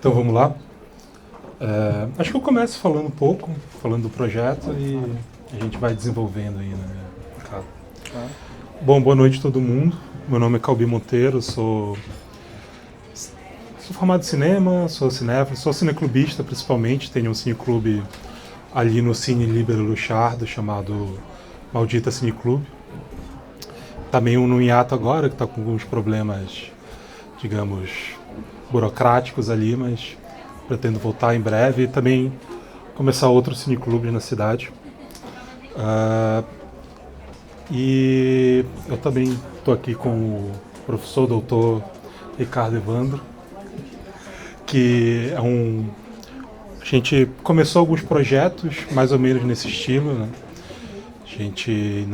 Então vamos lá. Acho que eu começo falando um pouco, falando do projeto e a gente vai desenvolvendo aí, né, Ricardo? Claro. Bom, boa noite a todo mundo. Meu nome é Calbi Monteiro, sou formado em cinema, sou cinéfilo, sou cineclubista principalmente, tenho um cineclube ali no Cine Líbero Luchardo chamado Maldita Cineclube. Também um no hiato agora, que está com alguns problemas, digamos, burocráticos ali, mas pretendo voltar em breve e também começar outro cineclube na cidade. E eu também estou aqui com o professor doutor Ricardo Evandro, que é a gente começou alguns projetos mais ou menos nesse estilo, né? A gente,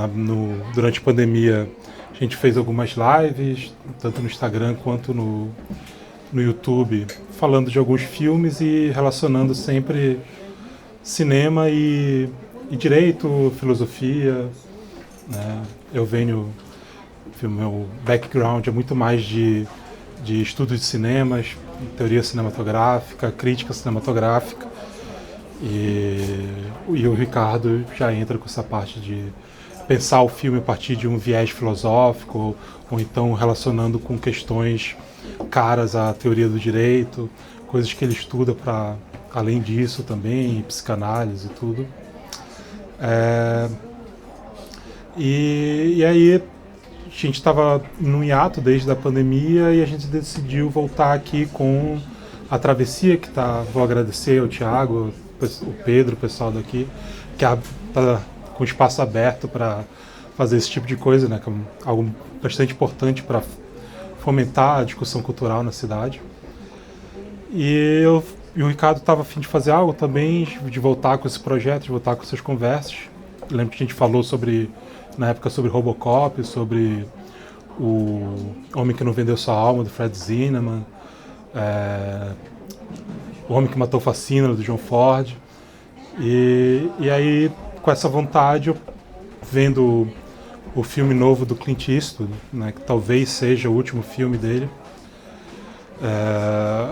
durante a pandemia, a gente fez algumas lives, tanto no Instagram quanto no YouTube, falando de alguns filmes e relacionando sempre cinema e direito, filosofia, né? Meu background é muito mais de estudo de cinemas, teoria cinematográfica, crítica cinematográfica, e o Ricardo já entra com essa parte de pensar o filme a partir de um viés filosófico, ou então relacionando com questões caras à teoria do direito, coisas que ele estuda para, além disso também, psicanálise e tudo. E aí a gente estava num hiato desde a pandemia e a gente decidiu voltar aqui com a Travessia, que vou agradecer ao Thiago, o Pedro, o pessoal daqui, que está com espaço aberto para fazer esse tipo de coisa, né, que é algo bastante importante para fomentar a discussão cultural na cidade. E o Ricardo estava a fim de fazer algo também, de voltar com esse projeto, de voltar com essas conversas. Eu lembro que a gente falou na época sobre Robocop, sobre o Homem que Não Vendeu Sua Alma, do Fred Zinnemann, O Homem que Matou o Fascínio, do John Ford. E aí, com essa vontade, eu vendo o filme novo do Clint Eastwood, né, que talvez seja o último filme dele,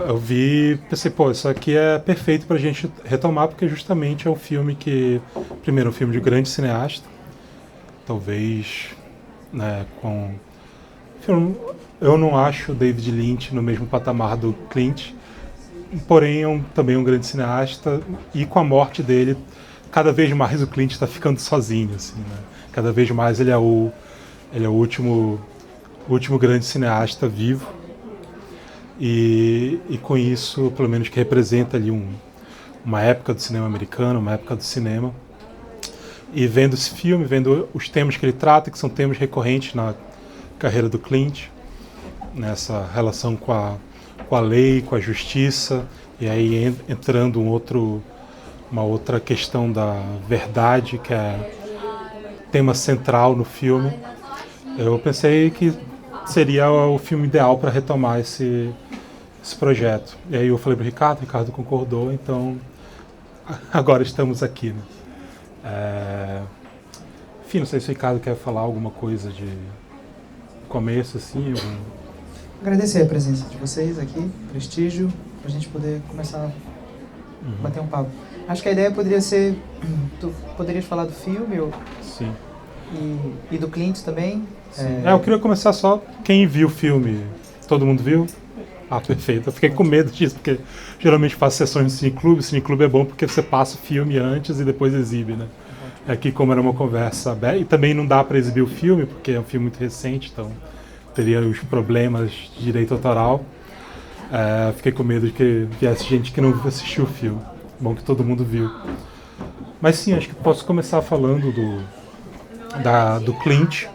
eu vi e pensei, isso aqui é perfeito pra gente retomar, porque justamente é um filme primeiro, um filme de grande cineasta, talvez, né, eu não acho David Lynch no mesmo patamar do Clint, porém também um grande cineasta, e com a morte dele, cada vez mais o Clint está ficando sozinho, assim, né? Cada vez mais ele é o último grande cineasta vivo, e com isso, pelo menos, que representa ali uma época do cinema americano, uma época do cinema. E vendo esse filme, vendo os temas que ele trata, que são temas recorrentes na carreira do Clint, nessa relação com a lei, com a justiça, e aí entrando uma outra questão da verdade, que é tema central no filme, eu pensei que seria o filme ideal para retomar esse projeto. E aí eu falei para o Ricardo concordou, então agora estamos aqui, né? Enfim, não sei se o Ricardo quer falar alguma coisa de começo, assim. Agradecer a presença de vocês aqui, prestígio, para a gente poder começar a bater um papo. Acho que a ideia poderia ser, tu poderias falar do filme Sim. E do Clint também. Eu queria começar só quem viu o filme. Todo mundo viu? Ah, perfeito. Eu fiquei com medo disso, porque geralmente faço sessões no cineclube. O cineclube é bom porque você passa o filme antes e depois exibe, né? Aqui, como era uma conversa aberta, e também não dá para exibir o filme, porque é um filme muito recente, então teria os problemas de direito autoral. Fiquei com medo de que viesse gente que não assistiu o filme. Bom que todo mundo viu. Mas sim, acho que posso começar falando do Clint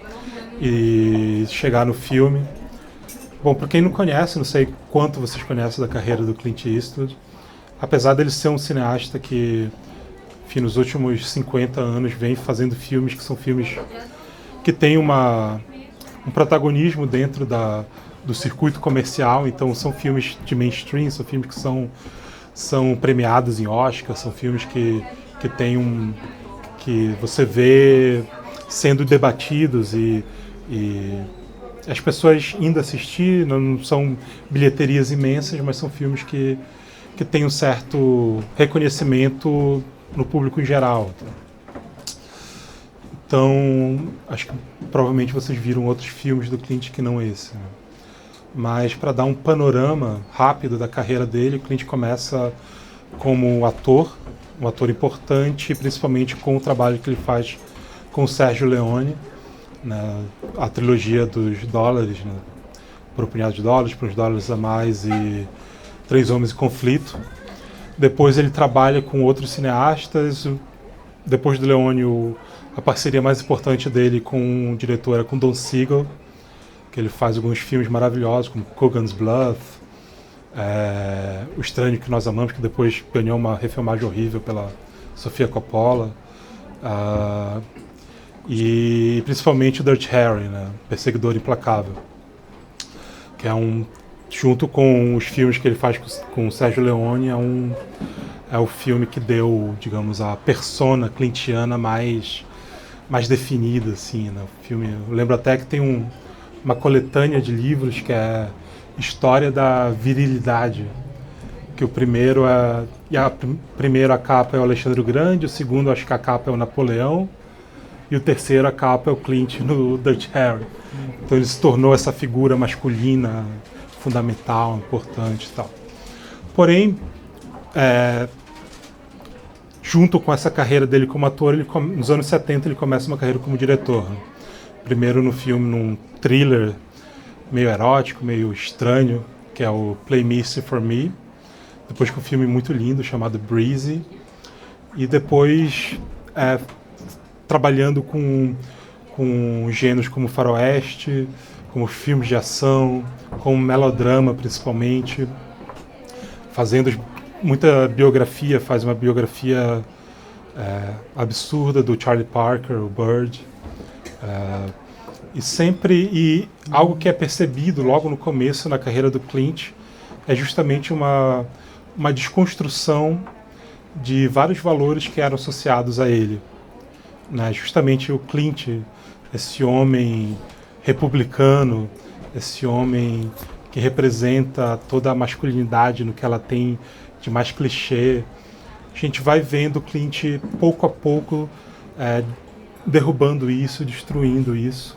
e chegar no filme. Bom, para quem não conhece, não sei quanto vocês conhecem da carreira do Clint Eastwood, apesar dele ser um cineasta que, enfim, nos últimos 50 anos vem fazendo filmes que são filmes que têm um protagonismo dentro do circuito comercial, então são filmes de mainstream, são filmes que são premiados em Oscar, são filmes que que você vê sendo debatidos e as pessoas indo assistir. Não são bilheterias imensas, mas são filmes que que tem um certo reconhecimento no público em geral. Então, acho que provavelmente vocês viram outros filmes do Clint que não esse, né? Mas para dar um panorama rápido da carreira dele, o Clint começa como ator, um ator importante, principalmente com o trabalho que ele faz com o Sergio Leone, né, a trilogia dos dólares, né, Por um Punhado de Dólares, Por uns Dólares a Mais e Três Homens em Conflito. Depois ele trabalha com outros cineastas. Depois do Leone, a parceria mais importante dele com o diretor era com Don Siegel, que ele faz alguns filmes maravilhosos, como Kogan's Bluff, O Estranho que Nós Amamos, que depois ganhou uma refilmagem horrível pela Sofia Coppola, e principalmente o Dirty Harry, né, Perseguidor Implacável, que junto com os filmes que ele faz com o Sergio Leone, é o filme que deu, digamos, a persona clintiana mais definida, assim, né? O filme, eu lembro até que tem uma coletânea de livros que é História da Virilidade, que o primeiro primeiro a capa é o Alexandre o Grande, o segundo acho que a capa é o Napoleão, e o terceiro a capa é o Clint no Dirty Harry. Então ele se tornou essa figura masculina fundamental, importante e tal. Porém, junto com essa carreira dele como ator, nos anos 70 ele começa uma carreira como diretor. Primeiro no filme, num thriller meio erótico, meio estranho, que é o Play Misty for Me. Depois com um filme muito lindo chamado Breezy. E depois trabalhando com gêneros como faroeste, como filmes de ação, como melodrama principalmente, fazendo muita biografia, faz uma biografia absurda do Charlie Parker, o Bird, e algo que é percebido logo no começo na carreira do Clint é justamente uma desconstrução de vários valores que eram associados a ele, né? Justamente o Clint, esse homem republicano, esse homem que representa toda a masculinidade no que ela tem de mais clichê. A gente vai vendo o Clint pouco a pouco derrubando isso, destruindo isso,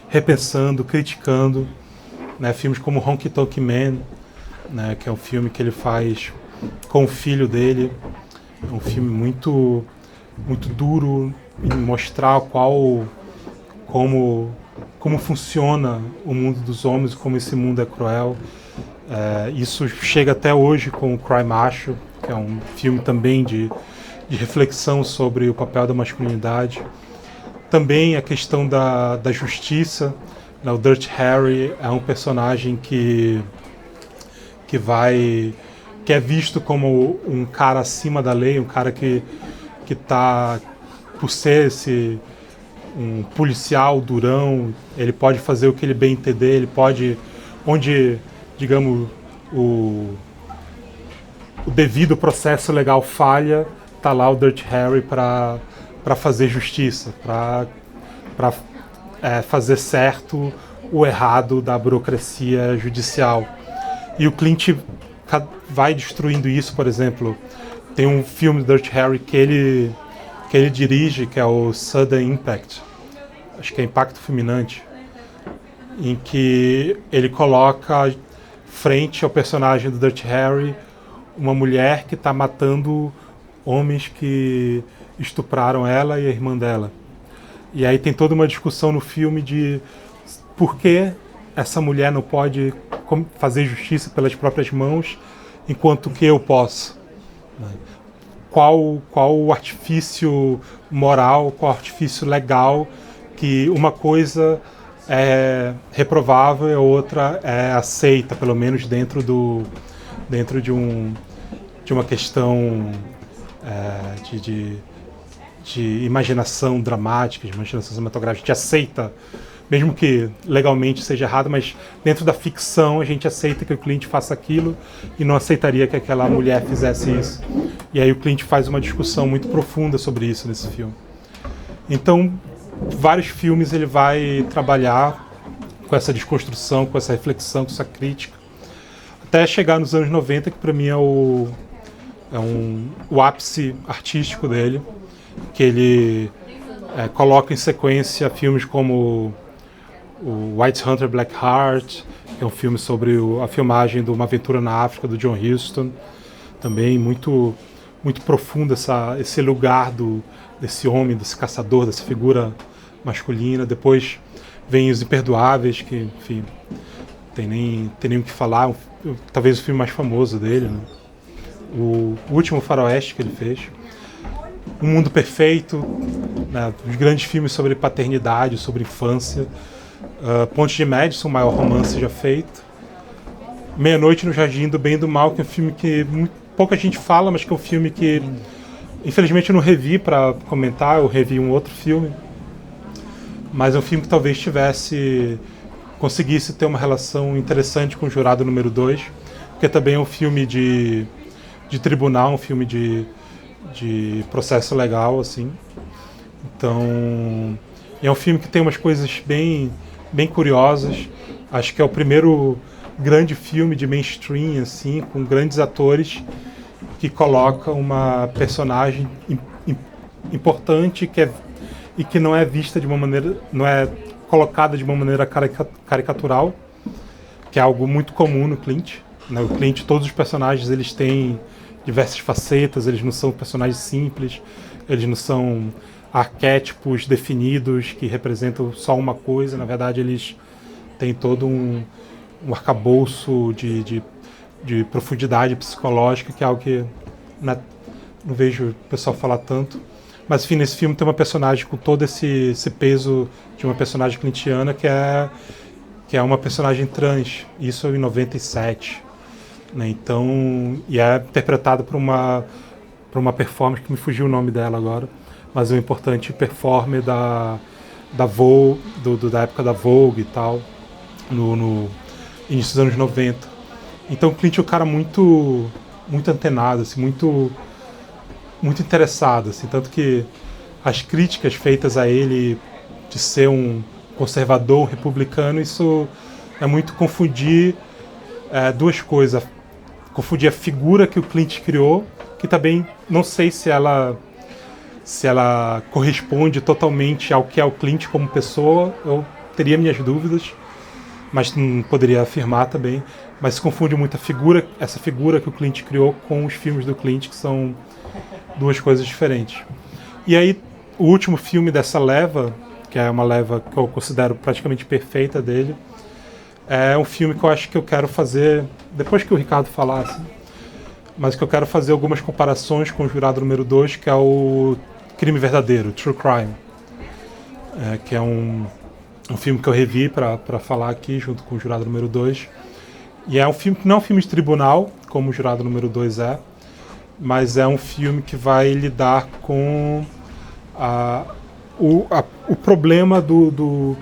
repensando, criticando, né? Filmes como Honky Tonk Man, né? Que é um filme que ele faz com o filho dele, é um filme muito, muito duro em mostrar como funciona o mundo dos homens, como esse mundo é cruel. Isso chega até hoje com o Cry Macho, que é um filme também de reflexão sobre o papel da masculinidade. Também a questão da justiça, né? O Dirty Harry é um personagem que é visto como um cara acima da lei, um cara que está, por ser um policial durão, ele pode fazer o que ele bem entender, ele pode, onde, digamos, o devido processo legal falha, tá lá o Dirty Harry para fazer justiça, para fazer certo o errado da burocracia judicial. E o Clint vai destruindo isso. Por exemplo, tem um filme do Dirty Harry que ele dirige, que é o Sudden Impact, acho que é Impacto Fulminante, em que ele coloca frente ao personagem do Dirty Harry uma mulher que está matando homens que estupraram ela e a irmã dela. E aí tem toda uma discussão no filme de por que essa mulher não pode fazer justiça pelas próprias mãos, enquanto que eu posso. Qual o artifício moral, qual o artifício legal que uma coisa é reprovável e a outra é aceita, pelo menos dentro de uma questão de imaginação dramática, de imaginação cinematográfica. A gente aceita, mesmo que legalmente seja errado, mas dentro da ficção a gente aceita que o Clint faça aquilo e não aceitaria que aquela mulher fizesse isso. E aí o Clint faz uma discussão muito profunda sobre isso nesse filme. Então, vários filmes ele vai trabalhar com essa desconstrução, com essa reflexão, com essa crítica, até chegar nos anos 90, que para mim é o ápice artístico dele, que ele coloca em sequência filmes como o White Hunter Black Heart, que é um filme sobre a filmagem de Uma Aventura na África, do John Huston, também muito, muito profundo esse lugar desse homem, desse caçador, dessa figura masculina. Depois vem Os Imperdoáveis, que, enfim, tem nem o que falar, talvez o filme mais famoso dele, né? O último faroeste que ele fez. Um Mundo Perfeito, né? Os grandes filmes sobre paternidade, sobre infância. Ponte de Madison, o maior romance já feito. Meia-Noite no Jardim do Bem e do Mal, que é um filme que pouca gente fala, mas que é um filme que, infelizmente, eu não revi para comentar. Eu revi um outro filme, mas é um filme que talvez conseguisse ter uma relação interessante com o Jurado Número 2, porque também é um filme de tribunal, um filme de processo legal, assim. Então, é um filme que tem umas coisas bem curiosas. Acho que é o primeiro grande filme de mainstream, assim, com grandes atores, que coloca uma personagem importante e que não é vista de uma maneira, não é colocada de uma maneira caricatural, que é algo muito comum no Clint, né? O Clint, todos os personagens, eles têm diversas facetas, eles não são personagens simples, eles não são arquétipos definidos que representam só uma coisa. Na verdade, eles têm todo um arcabouço de profundidade psicológica, que é algo que não vejo o pessoal falar tanto. Mas, enfim, nesse filme tem uma personagem com todo esse peso de uma personagem clintiana, que é uma personagem trans, isso em 97. Né? Então, e é interpretada por uma performance, que me fugiu o nome dela agora, mas é um importante performer da Vogue, da época da Vogue e tal, no início dos anos 90. Então o Clint é um cara muito antenado, assim, muito interessado, assim, tanto que as críticas feitas a ele de ser um conservador, um republicano, isso é muito confundir duas coisas. Confundir a figura que o Clint criou, que também não sei se ela corresponde totalmente ao que é o Clint como pessoa. Eu teria minhas dúvidas, mas não poderia afirmar também. Mas se confunde muito essa figura que o Clint criou com os filmes do Clint, que são duas coisas diferentes. E aí, o último filme dessa leva, que é uma leva que eu considero praticamente perfeita dele, é um filme que eu acho que eu quero fazer, depois que o Ricardo falasse, mas que eu quero fazer algumas comparações com o Jurado Número 2, que é o Crime Verdadeiro, True Crime, que é um filme que eu revi para falar aqui, junto com o Jurado Número 2. E é um filme que não é um filme de tribunal, como o Jurado Número 2 é, mas é um filme que vai lidar com o problema do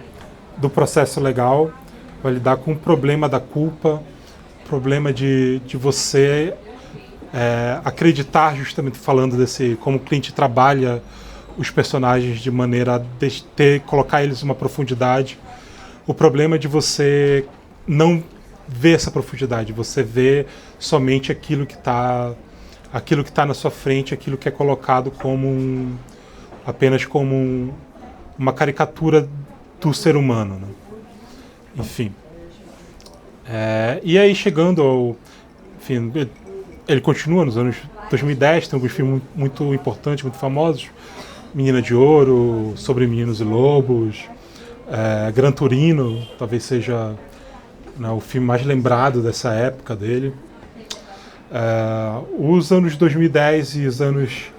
processo legal, vai lidar com o problema da culpa, o problema de você acreditar, justamente falando como o Clint trabalha os personagens de maneira a colocar eles uma profundidade, o problema de você não ver essa profundidade, você vê somente aquilo que está na sua frente, aquilo que é colocado apenas como uma caricatura do ser humano, né? Enfim. E aí, chegando ao... Enfim, ele continua nos anos 2010, tem alguns filmes muito importantes, muito famosos. Menina de Ouro, Sobre Meninos e Lobos, Gran Torino, talvez seja, né, o filme mais lembrado dessa época dele. Os anos 2010 e os anos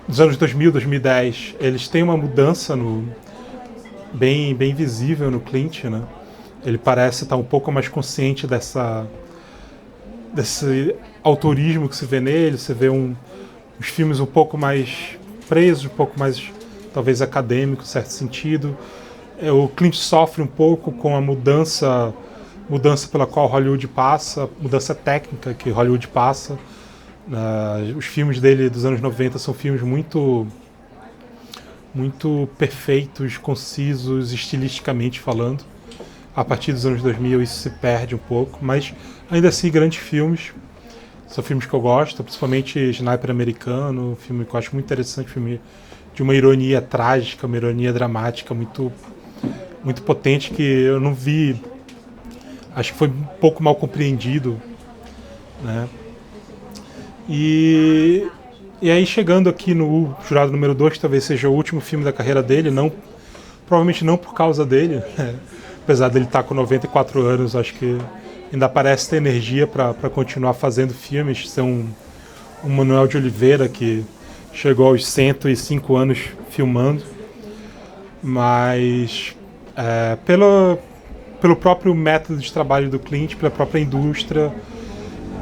2000, 2010, eles têm uma mudança bem visível no Clint, né? Ele parece estar um pouco mais consciente desse autorismo que se vê nele. Você vê os filmes um pouco mais presos, um pouco mais, talvez, acadêmicos, em certo sentido. O Clint sofre um pouco com a mudança pela qual Hollywood passa, mudança técnica que Hollywood passa. Os filmes dele dos anos 90 são filmes muito perfeitos, concisos, estilisticamente falando. a partir dos anos 2000 isso se perde um pouco, mas ainda assim grandes filmes. São filmes que eu gosto, principalmente Sniper Americano, um filme que eu acho muito interessante, filme de uma ironia trágica, uma ironia dramática muito, muito potente, que eu não vi, acho que foi um pouco mal compreendido, né? E aí chegando aqui no Jurado número 2, que talvez seja o último filme da carreira dele, provavelmente não por causa dele, né? Apesar dele estar com 94 anos, acho que ainda parece ter energia para continuar fazendo filmes. Ser um Manuel de Oliveira que chegou aos 105 anos filmando, mas pelo próprio método de trabalho do Clint, pela própria indústria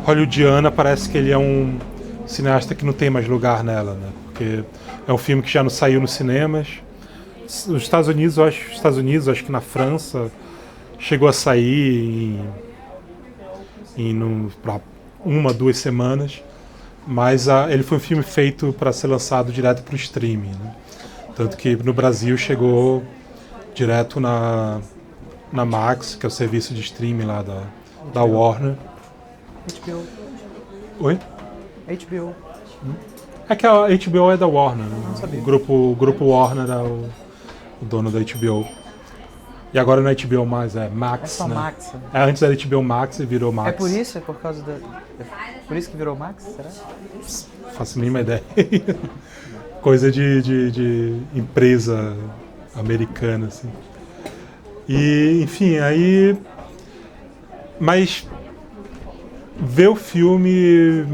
hollywoodiana, parece que ele é um cineasta que não tem mais lugar nela, né? Porque é um filme que já não saiu nos cinemas. Nos Estados Unidos, acho que na França chegou a sair para 1-2 semanas, mas ele foi um filme feito para ser lançado direto para o streaming, né? Tanto que no Brasil chegou direto na Max, que é o serviço de streaming lá da Warner. HBO. Oi? HBO. É que a HBO é da Warner, né? Não sabia. O grupo Warner é o dono da HBO. E agora não é HBO mais, é Max, É só né? Max. Antes era HBO Max e virou Max. É por isso? É por causa da... Por isso que virou Max, será? Faço a mínima ideia. Coisa de empresa americana, assim. E, enfim, aí... Mas ver o filme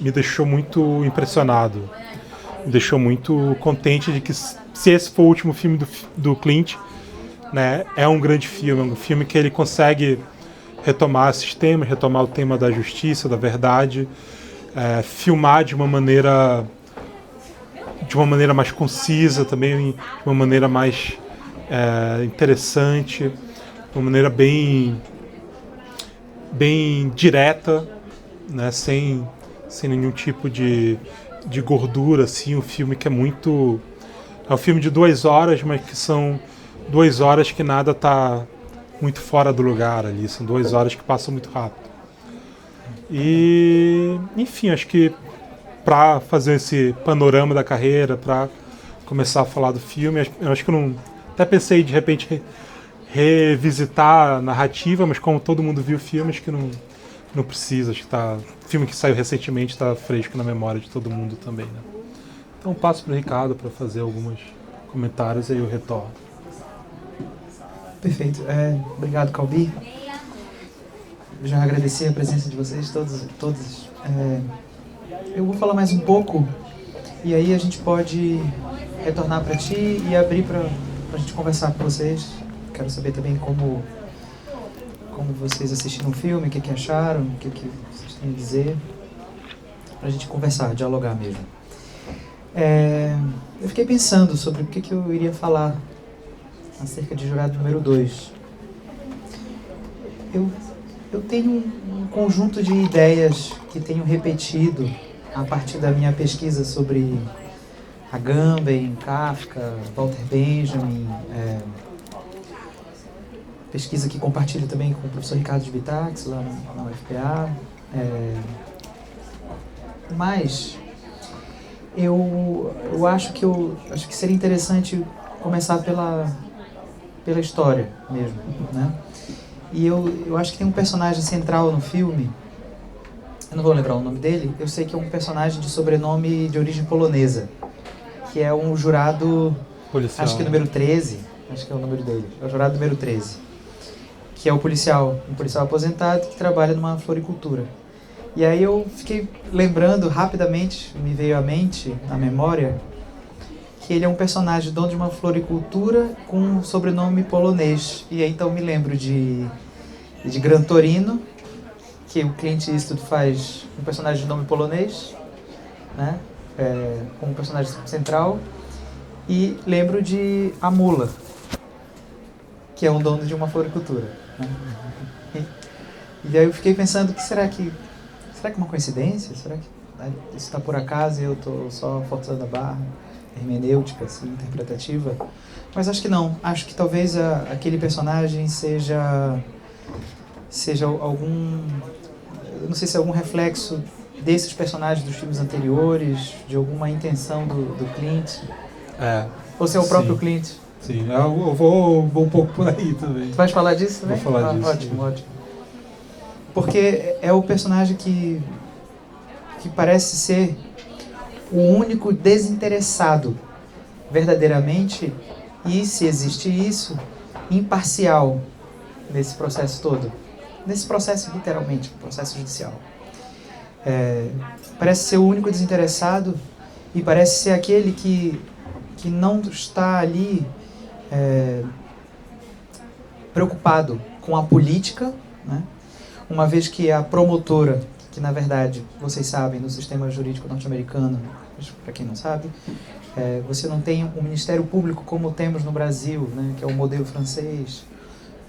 me deixou muito impressionado. Me deixou muito contente de que, se esse for o último filme do Clint, né, é um grande filme, um filme que ele consegue retomar esses temas, retomar o tema da justiça, da verdade, filmar de uma maneira mais concisa também, de uma maneira mais interessante, de uma maneira bem direta, né, sem nenhum tipo de gordura, assim, um filme que é um filme de 2 horas, mas que são 2 horas que nada está muito fora do lugar ali, são 2 horas que passam muito rápido. E, enfim, acho que para fazer esse panorama da carreira, para começar a falar do filme, eu acho que eu até pensei de repente revisitar a narrativa, mas como todo mundo viu o filme, acho que não precisa, acho que filme que saiu recentemente está fresco na memória de todo mundo também, né? Então passo para o Ricardo para fazer alguns comentários e aí eu retorno. Perfeito. Obrigado, Calbi. Já agradeci a presença de vocês, todos. Eu vou falar mais um pouco e aí a gente pode retornar para ti e abrir para a gente conversar com vocês. Quero saber também como vocês assistiram o filme, o que acharam, o que vocês têm a dizer, para a gente conversar, dialogar mesmo. Eu fiquei pensando sobre o que eu iria falar acerca de Jurado número 2. Eu tenho um conjunto de ideias que tenho repetido a partir da minha pesquisa sobre Agamben, Kafka, Walter Benjamin, pesquisa que compartilho também com o professor Ricardo de Bitax, lá na UFPA. Mas eu acho que seria interessante começar pela história mesmo, né? E eu acho que tem um personagem central no filme, eu não vou lembrar o nome dele, eu sei que é um personagem de sobrenome de origem polonesa, que é um jurado, Policial. acho que número 13, acho que é o número dele, é o jurado número 13, que é um policial aposentado que trabalha numa floricultura. E aí eu fiquei lembrando rapidamente, me veio à mente, à memória, que ele é um personagem dono de uma floricultura com um sobrenome polonês. E aí então me lembro de Gran Torino, que o Clint Eastwood faz um personagem de nome polonês, né? Como personagem central. E lembro de A Mula, que é um dono de uma floricultura, né? E aí eu fiquei pensando, será que é uma coincidência? Será que isso está por acaso e eu estou só forçando a barra? hermenêutica, assim, interpretativa, mas acho que não. Acho que talvez aquele personagem seja algum, eu não sei se é algum reflexo desses personagens dos filmes anteriores, de alguma intenção do Clint, ou se é o próprio sim. Clint. Sim, eu vou um pouco por aí também. Tu vais falar disso também? Vou falar disso. Ótimo, ótimo. Porque é o personagem que parece ser o único desinteressado verdadeiramente, e se existe isso, imparcial nesse processo todo. Nesse processo, literalmente, processo judicial. Parece ser o único desinteressado e parece ser aquele que não está ali preocupado com a política, né? Uma vez que a promotora, que na verdade, vocês sabem, no sistema jurídico norte-americano, para quem não sabe, você não tem um Ministério Público como temos no Brasil, né? Que é o modelo francês,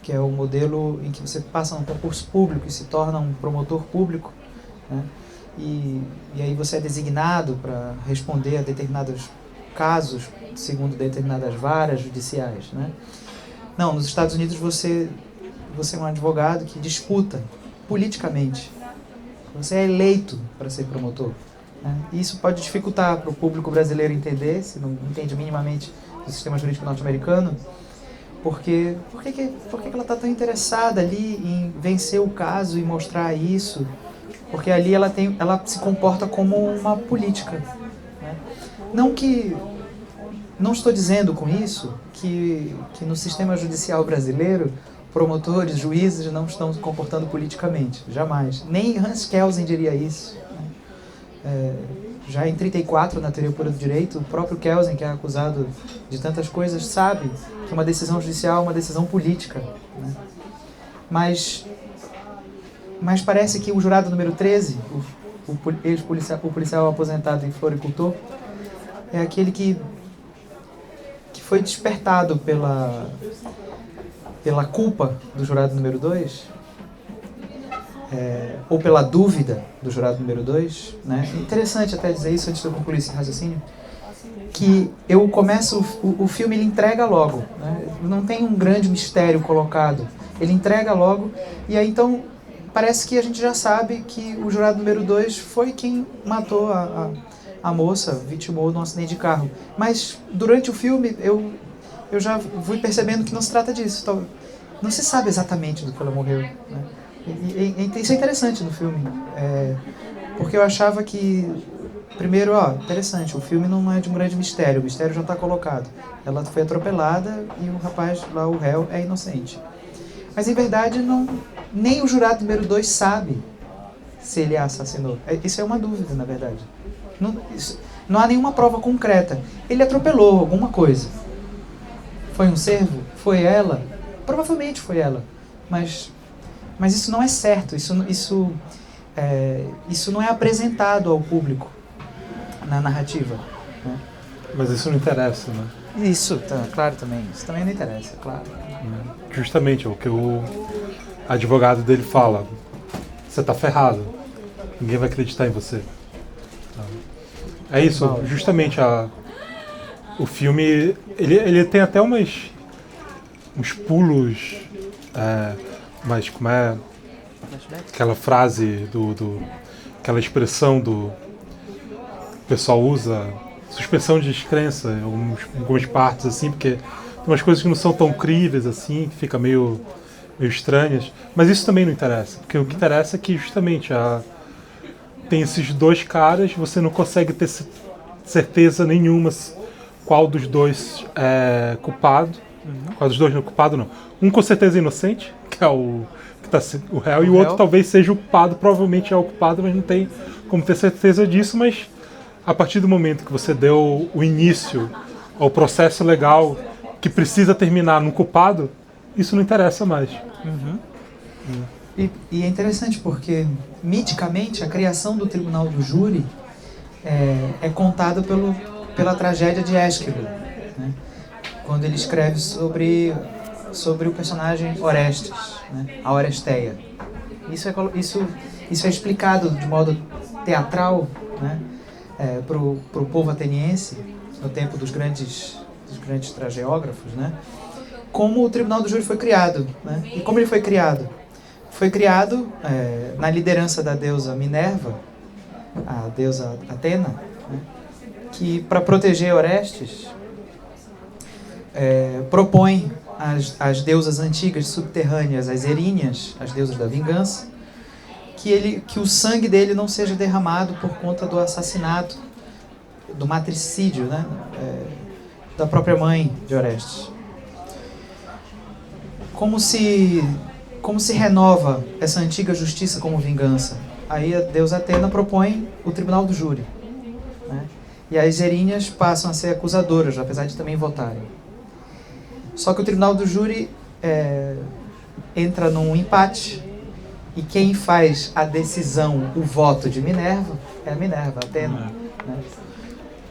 que é o modelo em que você passa um concurso público e se torna um promotor público, né? E aí você é designado para responder a determinados casos, segundo determinadas varas judiciais, né? Não, nos Estados Unidos você é um advogado que disputa politicamente. Você é eleito para ser promotor, né? E isso pode dificultar para o público brasileiro entender, se não entende minimamente do sistema jurídico norte-americano, por que ela está tão interessada ali em vencer o caso e mostrar isso? Porque ali ela se comporta como uma política, né? Não estou dizendo com isso que no sistema judicial brasileiro promotores, juízes não estão se comportando politicamente, jamais. Nem Hans Kelsen diria isso, né? Já em 1934, na Teoria Pura do Direito, o próprio Kelsen, que é acusado de tantas coisas, sabe que uma decisão judicial é uma decisão política, né? Mas parece que o jurado número 13, o policial aposentado em floricultor, é aquele que foi despertado pela culpa do jurado número 2, ou pela dúvida do jurado número 2, né? Interessante até dizer isso antes de eu concluir esse raciocínio, que o filme ele entrega logo, né? Não tem um grande mistério colocado, ele entrega logo, e aí então parece que a gente já sabe que o jurado número 2 foi quem matou a moça, vitimou num acidente de carro. Mas durante o filme eu já fui percebendo que não se trata disso. Então, não se sabe exatamente do que ela morreu, né? E isso é interessante no filme, porque eu achava que, primeiro, interessante, o filme não é de um grande mistério, o mistério já está colocado. Ela foi atropelada e o rapaz lá, o réu, é inocente. Mas, em verdade, nem o jurado número 2 sabe se ele a assassinou. Isso é uma dúvida, na verdade. Não há nenhuma prova concreta. Ele atropelou alguma coisa. Foi um cervo? Foi ela? Provavelmente foi ela. Mas isso não é certo. Isso não é apresentado ao público na narrativa, né? Mas isso não interessa, né? Isso, claro, também. Isso também não interessa, claro. Justamente, é o que o advogado dele fala. Você tá ferrado. Ninguém vai acreditar em você. É isso, justamente o filme, ele tem até uns pulos, mas como é aquela frase aquela expressão o pessoal usa, suspensão de descrença em algumas partes, assim, porque tem umas coisas que não são tão críveis, assim, que fica meio estranhas, mas isso também não interessa, porque o que interessa é que justamente tem esses dois caras, você não consegue ter certeza nenhuma qual dos dois é culpado. Qual dos dois não é culpado, não. Um com certeza é inocente, que é o réu, e o outro talvez seja o culpado, provavelmente é o culpado, mas não tem como ter certeza disso. Mas a partir do momento que você deu o início ao processo legal que precisa terminar no culpado, isso não interessa mais. E é interessante porque, miticamente, a criação do tribunal do júri é contada pela tragédia de Ésquilo, né? Quando ele escreve sobre o personagem Orestes, né? A Oresteia. Isso é explicado de modo teatral, né? Pro povo ateniense, no tempo dos grandes trageógrafos, né? Como o Tribunal do Júri foi criado, né? E como ele foi criado? Foi criado na liderança da deusa Minerva, a deusa Atena, né? Que, para proteger Orestes, propõe às deusas antigas subterrâneas, as Eríneas, as deusas da vingança, que o sangue dele não seja derramado por conta do assassinato, do matricídio, né? Da própria mãe de Orestes. Como se renova essa antiga justiça como vingança? Aí a deusa Atena propõe o Tribunal do Júri, né? E as Eríneas passam a ser acusadoras, apesar de também votarem. Só que o Tribunal do Júri entra num empate, e quem faz a decisão, o voto de Minerva, é a Minerva, Atena, né?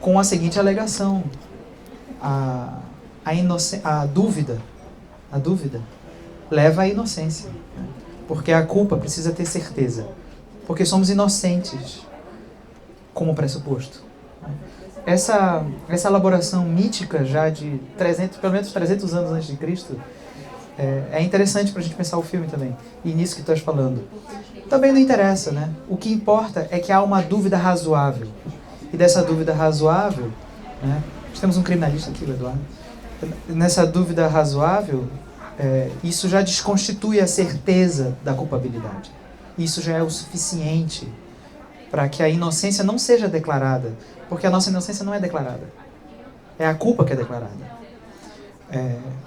Com a seguinte alegação: a dúvida leva à inocência, né? Porque a culpa precisa ter certeza, porque somos inocentes como pressuposto. Essa elaboração mítica já de pelo menos 300 anos antes de Cristo é interessante para a gente pensar o filme também, e nisso que tu estás falando. Também não interessa, né? O que importa é que há uma dúvida razoável, e dessa dúvida razoável, né? Nós temos um criminalista aqui, o Eduardo. Nessa dúvida razoável, isso já desconstitui a certeza da culpabilidade. Isso já é o suficiente para que a inocência não seja declarada, porque a nossa inocência não é declarada. É a culpa que é declarada.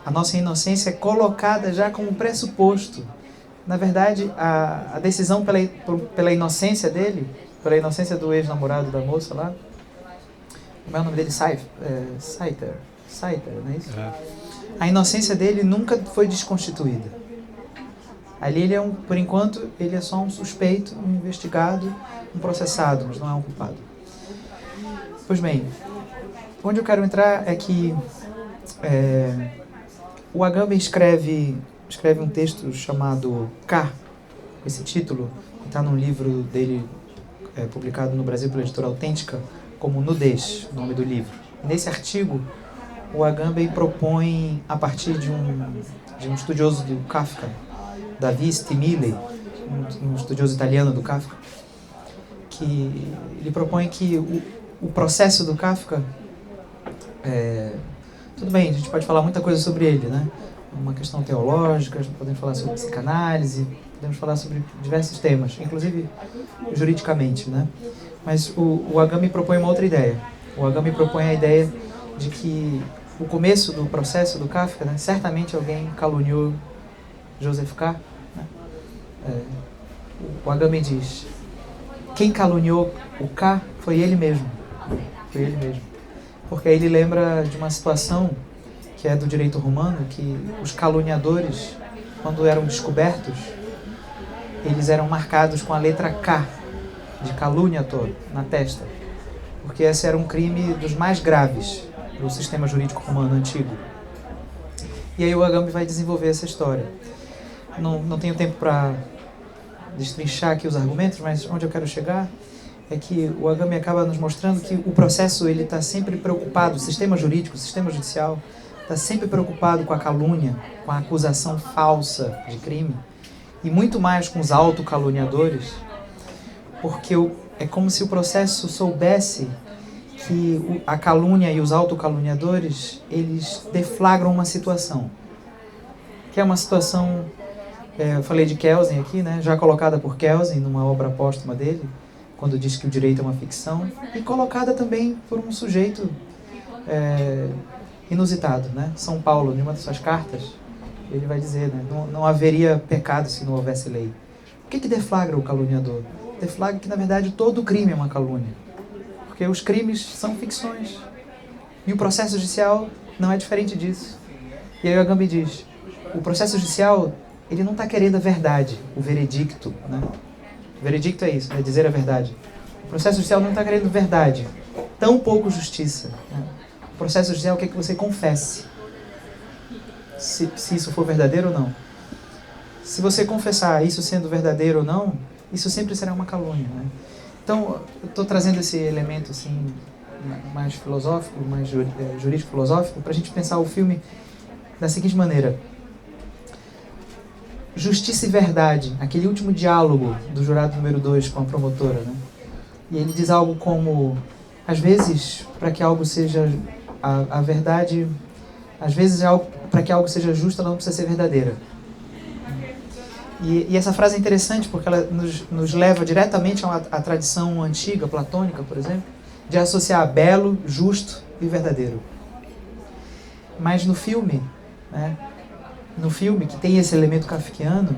A nossa inocência é colocada já como pressuposto. Na verdade, a decisão pela inocência dele, pela inocência do ex-namorado da moça lá, como é o nome dele? Saiter, não é isso? A inocência dele nunca foi desconstituída. Ali por enquanto, ele é só um suspeito, um investigado, um processado, mas não é um culpado. Pois bem, onde eu quero entrar é que o Agamben escreve um texto chamado K, esse título, que está num livro dele publicado no Brasil pela editora Autêntica, como Nudez, o nome do livro. Nesse artigo, o Agamben propõe, a partir de um estudioso do Kafka, Davi Stimiley, um estudioso italiano do Kafka, que ele propõe que o processo do Kafka, tudo bem, a gente pode falar muita coisa sobre ele, né? Uma questão teológica, podemos falar sobre psicanálise, podemos falar sobre diversos temas, inclusive juridicamente, né? Mas o Agamben propõe uma outra ideia. O Agamben propõe a ideia de que o começo do processo do Kafka, né, certamente alguém caluniou Joseph K. Né? O Agamben diz: quem caluniou o K foi ele mesmo. Foi ele mesmo. Porque aí ele lembra de uma situação que é do direito romano, que os caluniadores, quando eram descobertos, eles eram marcados com a letra K, de caluniator, na testa. Porque esse era um crime dos mais graves do sistema jurídico romano antigo. E aí o Agamben vai desenvolver essa história. Não tenho tempo para destrinchar aqui os argumentos, mas onde eu quero chegar é que o Agamben acaba nos mostrando que o processo está sempre preocupado, o sistema jurídico, o sistema judicial, está sempre preocupado com a calúnia, com a acusação falsa de crime, e muito mais com os autocaluniadores, porque é como se o processo soubesse que a calúnia e os autocaluniadores, eles deflagram uma situação, que é uma situação, eu falei de Kelsen aqui, né, já colocada por Kelsen numa obra póstuma dele, quando diz que o direito é uma ficção, e colocada também por um sujeito inusitado, né? São Paulo, em uma das suas cartas, ele vai dizer, né, não haveria pecado se não houvesse lei. O que deflagra o caluniador? Deflagra que, na verdade, todo crime é uma calúnia. Porque os crimes são ficções. E o processo judicial não é diferente disso. E aí o Agamben diz, o processo judicial, ele não está querendo a verdade, o veredicto, né? O veredicto é isso, é dizer a verdade. O processo judicial não está querendo verdade, tão pouco justiça, né? O processo judicial quer que você confesse se isso for verdadeiro ou não. Se você confessar isso sendo verdadeiro ou não, isso sempre será uma calúnia, né? Então, eu estou trazendo esse elemento assim, mais filosófico, mais jurídico-filosófico, para a gente pensar o filme da seguinte maneira. Justiça e verdade, aquele último diálogo do jurado número 2 com a promotora, né? E ele diz algo como, às vezes, para que algo seja a verdade, às vezes para que algo seja justo, ela não precisa ser verdadeira. E essa frase é interessante porque ela nos leva diretamente à tradição antiga, platônica, por exemplo, de associar belo, justo e verdadeiro. Mas no filme, né, que tem esse elemento kafkiano,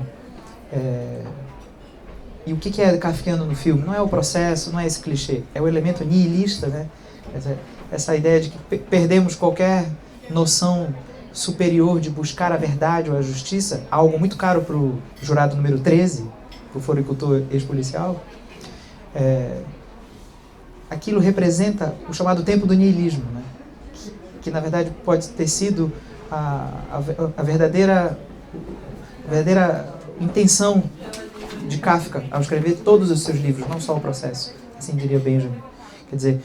e o que é kafkiano no filme? Não é o processo, não é esse clichê, é o elemento nihilista, né? Essa ideia de que perdemos qualquer noção superior de buscar a verdade ou a justiça, algo muito caro para o jurado número 13, o floricultor ex-policial. Aquilo representa o chamado tempo do nihilismo, né? Que na verdade pode ter sido a verdadeira intenção de Kafka ao escrever todos os seus livros, não só o processo, assim diria Benjamin. Quer dizer,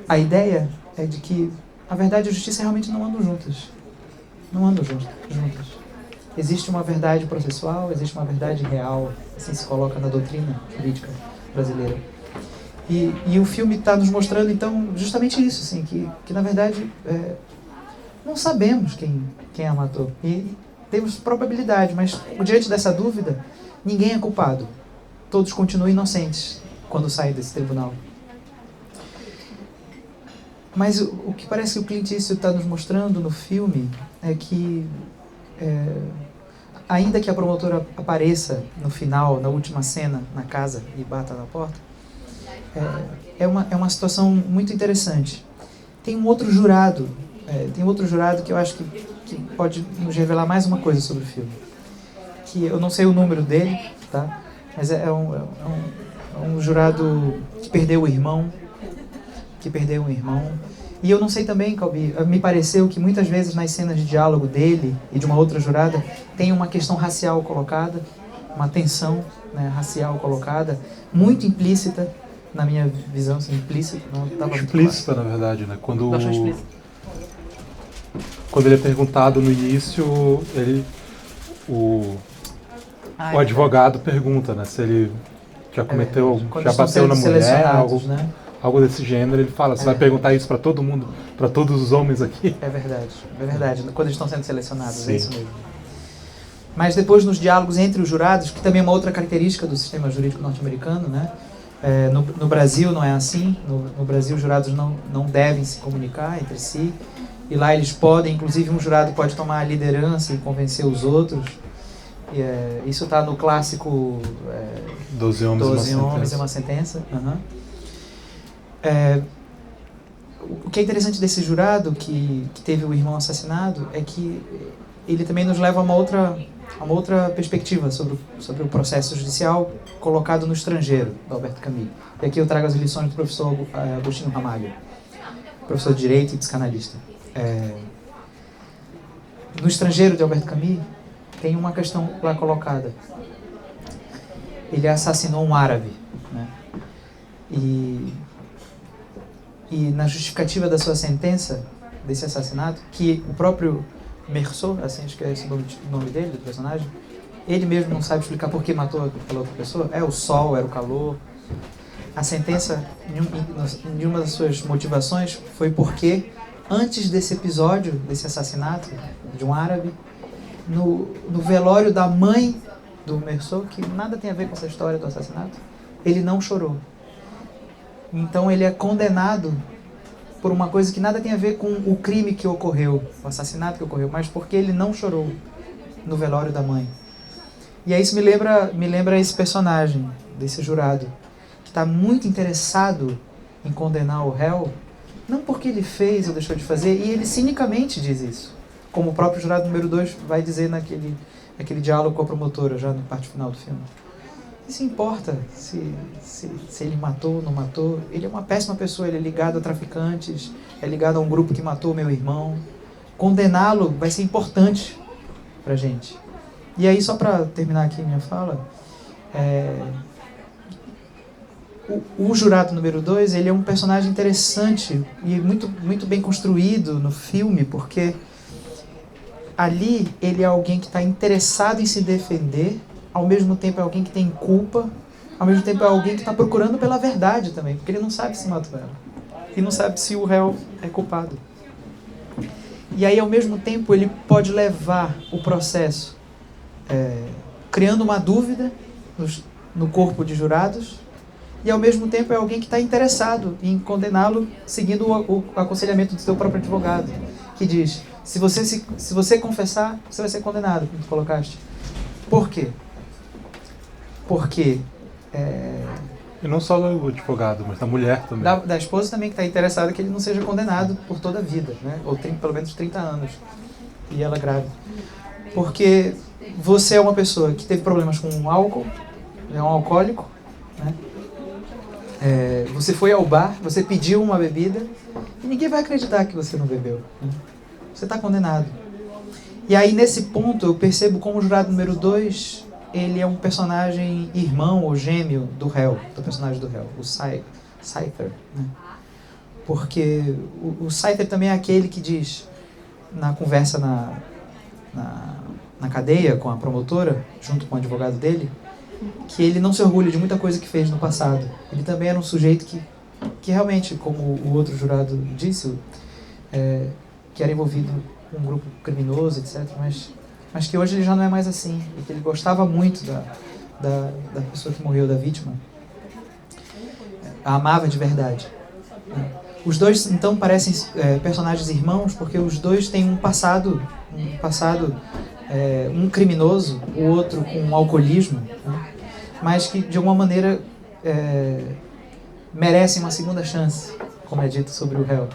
a ideia é de que a verdade e a justiça realmente não andam juntas. Não andam juntas. Existe uma verdade processual, existe uma verdade real, assim se coloca na doutrina jurídica brasileira. E o filme está nos mostrando, então, justamente isso, assim, que na verdade não sabemos quem a matou. E temos probabilidade, mas diante dessa dúvida, ninguém é culpado. Todos continuam inocentes quando saem desse tribunal. Mas o que parece que o Clint Eastwood está nos mostrando no filme é que, ainda que a promotora apareça no final, na última cena, na casa e bata na porta, é uma situação muito interessante. Tem um outro jurado que eu acho que pode nos revelar mais uma coisa sobre o filme. Que eu não sei o número dele, tá? Mas é um jurado que perdeu o irmão. E eu não sei também, Calbi, me pareceu que muitas vezes nas cenas de diálogo dele e de uma outra jurada tem uma questão racial colocada, uma tensão, né, racial colocada, muito implícita, na minha visão, assim, implícita. Não estava explícita, na verdade, né? Quando ele é perguntado no início, o advogado pergunta, né, se ele já cometeu, já bateu na mulher, algo desse gênero. Ele fala, você vai perguntar isso para todo mundo, para todos os homens aqui? É verdade, quando eles estão sendo selecionados. Sim. É isso mesmo. Mas depois nos diálogos entre os jurados, que também é uma outra característica do sistema jurídico norte-americano, né? No Brasil não é assim. No Brasil os jurados não devem se comunicar entre si, e lá eles podem, inclusive um jurado pode tomar a liderança e convencer os outros. Isso está no clássico 12 homens e uma sentença. Uhum. O que é interessante desse jurado que teve o irmão assassinado é que ele também nos leva a uma outra perspectiva sobre o processo judicial colocado no estrangeiro, do Albert Camus. E aqui eu trago as lições do professor Agostinho Ramalho, professor de Direito e psicanalista. No estrangeiro de Albert Camus tem uma questão lá colocada. Ele assassinou um árabe, né? E na justificativa da sua sentença, desse assassinato, que o próprio Meursault, assim acho que é esse o nome dele, do personagem, ele mesmo não sabe explicar por que matou aquela outra pessoa. O sol, era o calor. A sentença, em uma das suas motivações, foi porque, antes desse episódio, desse assassinato de um árabe, no velório da mãe do Meursault, que nada tem a ver com essa história do assassinato, ele não chorou. Então ele é condenado por uma coisa que nada tem a ver com o crime que ocorreu, o assassinato que ocorreu, mas porque ele não chorou no velório da mãe. E aí isso me lembra esse personagem, desse jurado, que está muito interessado em condenar o réu, não porque ele fez ou deixou de fazer, e ele cinicamente diz isso, como o próprio jurado número 2 vai dizer naquele diálogo com a promotora, já na parte final do filme. Isso importa se ele matou ou não matou. Ele é uma péssima pessoa, ele é ligado a traficantes, é ligado a um grupo que matou meu irmão. Condená-lo vai ser importante pra gente. E aí, só para terminar aqui minha fala, o jurado número 2, ele é um personagem interessante e muito bem construído no filme, porque ali ele é alguém que está interessado em se defender, ao mesmo tempo é alguém que tem culpa, ao mesmo tempo é alguém que está procurando pela verdade também, porque ele não sabe se matou ela. E não sabe se o réu é culpado. E aí, ao mesmo tempo, ele pode levar o processo criando uma dúvida no corpo de jurados, e ao mesmo tempo é alguém que está interessado em condená-lo seguindo o aconselhamento do seu próprio advogado, que diz, se você confessar, você vai ser condenado, como tu colocaste. Por quê? Porque... E não só do advogado, mas da mulher também. Da esposa também, que está interessada que ele não seja condenado por toda a vida, né? Ou pelo menos 30 anos. E ela grávida. Porque você é uma pessoa que teve problemas com álcool, é um alcoólico, né? Você foi ao bar, você pediu uma bebida, e ninguém vai acreditar que você não bebeu, né? Você está condenado. E aí, nesse ponto, eu percebo como o jurado número 2... ele é um personagem irmão ou gêmeo do réu, do personagem do réu, o Scyther, né? Porque o Scyther também é aquele que diz, na conversa na cadeia com a promotora, junto com o advogado dele, que ele não se orgulha de muita coisa que fez no passado. Ele também era um sujeito que realmente, como o outro jurado disse, que era envolvido com um grupo criminoso, etc., mas que hoje ele já não é mais assim, e que ele gostava muito da pessoa que morreu, da vítima. A amava de verdade. Os dois, então, parecem personagens irmãos, porque os dois têm um passado um criminoso, o outro com um alcoolismo, né? Mas que, de alguma maneira, merecem uma segunda chance, como é dito sobre o réu.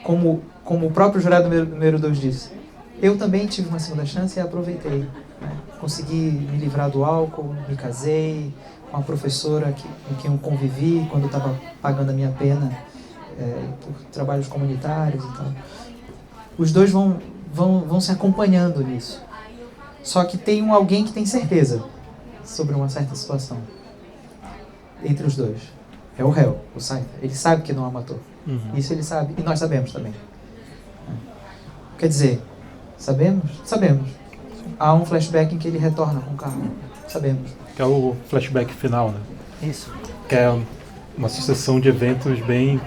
Como o próprio jurado número 2 disse. Eu também tive uma segunda chance e a aproveitei, né? Consegui me livrar do álcool, me casei com uma professora com quem eu convivi quando eu estava pagando a minha pena por trabalhos comunitários e tal. Os dois vão se acompanhando nisso. Só que tem alguém que tem certeza sobre uma certa situação entre os dois. É o réu, o Scyther. Ele sabe que não a matou. Uhum. Isso ele sabe, e nós sabemos também. Quer dizer... Sabemos? Sabemos. Há um flashback em que ele retorna com o carro. Sabemos. Que é o flashback final, né? Isso. Que é uma sucessão de eventos bem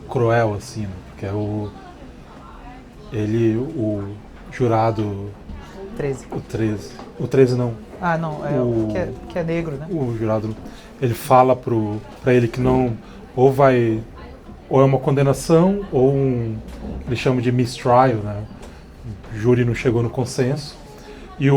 cruel, assim, né? Que é o jurado... 13. O 13. O 13 não. Ah, não. Que é negro, né? O jurado, ele fala pra ele que não... Ou é uma condenação, ou eles chamam de mistrial, né? O júri não chegou no consenso e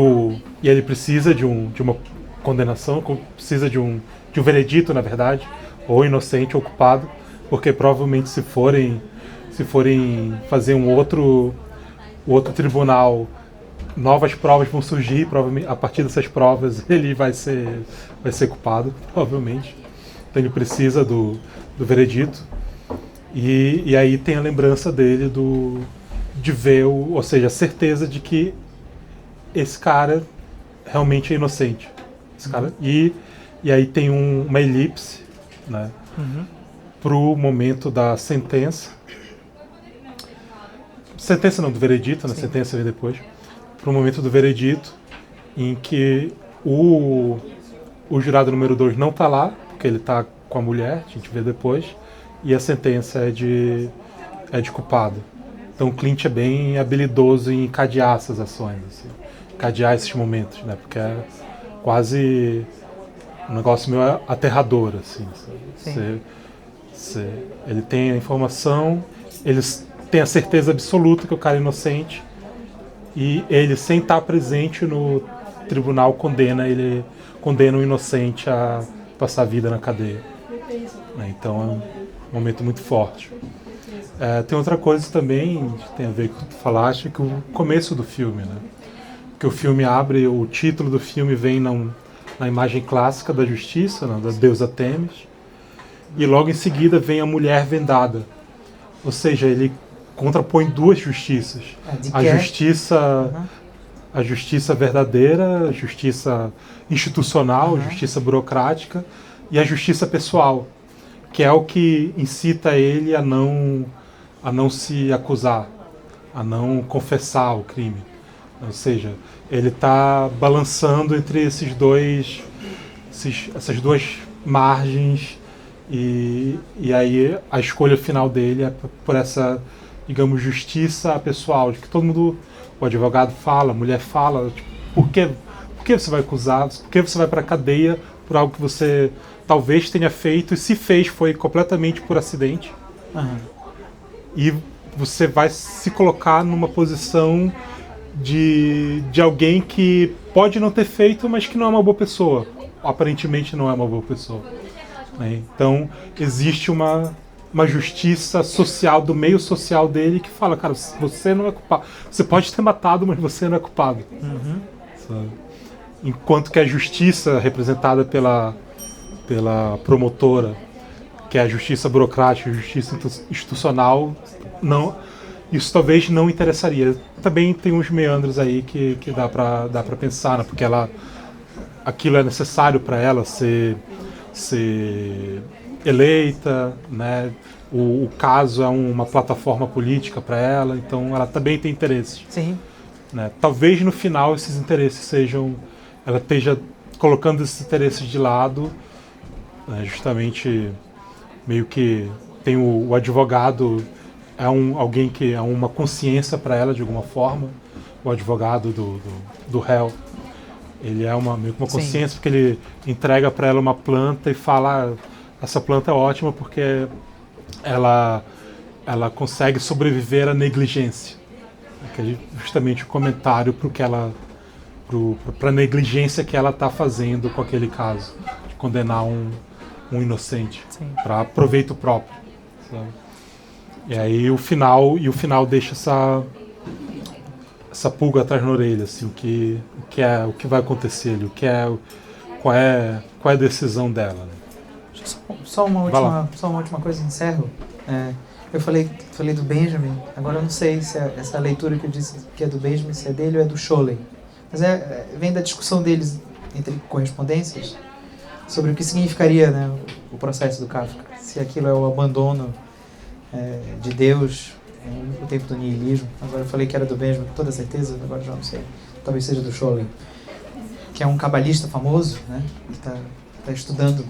ele precisa de uma condenação, precisa de um veredito, na verdade, ou inocente ou culpado, porque provavelmente se forem fazer um outro tribunal, novas provas vão surgir, provavelmente a partir dessas provas ele vai ser culpado, provavelmente. Então ele precisa do veredito e aí tem a lembrança dele de ver, ou seja, a certeza de que esse cara realmente é inocente. Esse cara, e aí tem uma elipse, né, pro momento da sentença. Sentença não, do veredito, né? Sim. Sentença vem depois. Pro momento do veredito, em que o jurado número 2 não está lá, porque ele está com a mulher, a gente vê depois, e a sentença é de culpado. Então o Clint é bem habilidoso em encadear essas ações, assim, encadear esses momentos, né? Porque é quase um negócio meio aterrador, assim. Ele tem a informação, eles têm a certeza absoluta que o cara é inocente e ele, sem estar presente no tribunal, condena o inocente a passar a vida na cadeia. Então é um momento muito forte. Tem outra coisa também, que tem a ver com o que tu falaste, que o começo do filme, né? Que o filme abre, o título do filme vem na imagem clássica da justiça, né, da deusa Têmis, e logo em seguida vem a mulher vendada. Ou seja, ele contrapõe duas justiças. A justiça verdadeira, a justiça institucional, a justiça burocrática e a justiça pessoal. que é o que incita ele a não se acusar, a não confessar o crime. Ou seja, ele está balançando entre essas duas margens e aí a escolha final dele é por essa, digamos, justiça pessoal, de que todo mundo, o advogado fala, a mulher fala, tipo, por que você vai acusar, por que você vai para a cadeia por algo que você talvez tenha feito, e se fez foi completamente por acidente. Aham. E você vai se colocar numa posição de alguém que pode não ter feito, mas que não é uma boa pessoa. Aparentemente não é uma boa pessoa. Né? Então, existe uma justiça social, do meio social dele, que fala, cara, você não é culpado. Você pode ter matado, mas você não é culpado. Uhum. Sabe? Enquanto que a justiça representada pela promotora, que é a justiça burocrática, a justiça institucional, não, isso talvez não interessaria. Também tem uns meandros aí que dá para pensar, né? Porque aquilo é necessário para ela ser eleita, né? O caso é uma plataforma política para ela, então ela também tem interesses. Sim. Né? Talvez no final esses interesses sejam, ela esteja colocando esses interesses de lado, né? Justamente meio que tem o advogado, alguém que é uma consciência para ela de alguma forma, o advogado do réu. Ele é meio que uma consciência. Sim. Porque ele entrega para ela uma planta e fala, essa planta é ótima porque ela consegue sobreviver à negligência. Que é justamente o comentário para a negligência que ela está fazendo com aquele caso, de condenar um inocente para proveito próprio. Sabe? E aí o final deixa essa pulga atrás na orelha, assim, o que vai acontecer ali, qual é a decisão dela. Né? Só uma última coisa, encerro. Eu falei do Benjamin, agora eu não sei se essa leitura que eu disse que é do Benjamin, se é dele ou é do Scholem. Mas vem da discussão deles entre correspondências sobre o que significaria, né, o processo do Kafka. Se aquilo é o abandono de Deus, o tempo do niilismo. Agora eu falei que era do Benjamin com toda certeza, agora já não sei. Talvez seja do Scholem, que é um cabalista famoso, né, que está estudando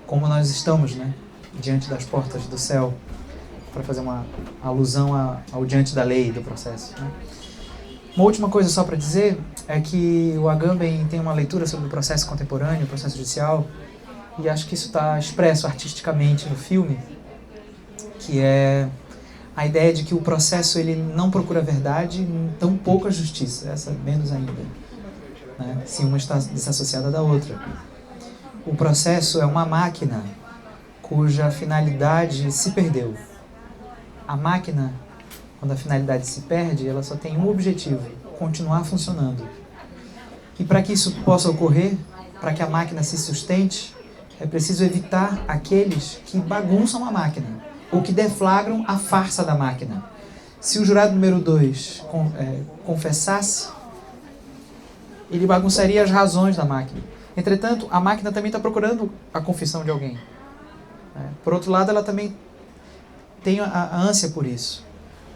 como nós estamos, né, diante das portas do céu, para fazer uma alusão ao diante da lei do processo. Né. Uma última coisa só para dizer é que o Agamben tem uma leitura sobre o processo contemporâneo, o processo judicial, e acho que isso está expresso artisticamente no filme, que é a ideia de que o processo ele não procura a verdade, tão pouco a justiça, essa menos ainda, né? Se uma está desassociada da outra. O processo é uma máquina cuja finalidade se perdeu. A máquina, quando a finalidade se perde, ela só tem um objetivo: continuar funcionando. E para que isso possa ocorrer, para que a máquina se sustente, é preciso evitar aqueles que bagunçam a máquina, ou que deflagram a farsa da máquina. Se o jurado número 2 confessasse, ele bagunçaria as razões da máquina. Entretanto, a máquina também está procurando a confissão de alguém. Por outro lado, ela também tem a ânsia por isso.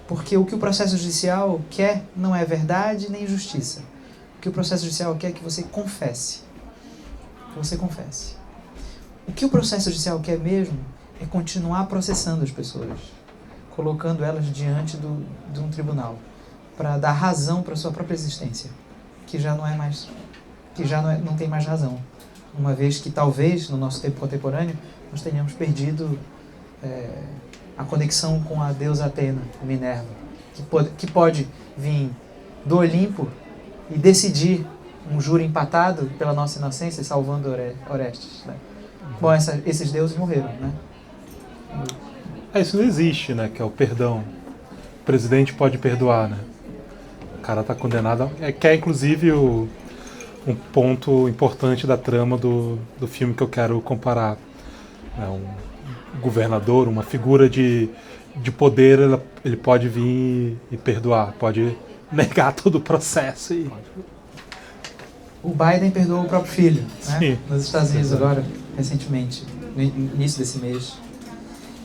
Porque o que o processo judicial quer não é verdade nem justiça. O que o processo judicial quer é que você confesse. Que você confesse. O que o processo judicial quer mesmo é continuar processando as pessoas, colocando elas diante de um tribunal, para dar razão para a sua própria existência, que já não tem mais razão, uma vez que talvez no nosso tempo contemporâneo nós tenhamos perdido a conexão com a deusa Atena, Minerva, que pode vir do Olimpo e decidir um júri empatado pela nossa inocência, salvando Orestes. Né? Bom, esses deuses morreram, né? Isso não existe, né? Que é o perdão. O presidente pode perdoar, né? O cara tá condenado. Que é inclusive um ponto importante da trama do filme que eu quero comparar. Um governador, uma figura de poder, ele pode vir e perdoar, pode negar todo o processo. O Biden perdoou o próprio filho, né? Sim, nos Estados Unidos agora, recentemente. no início desse mês.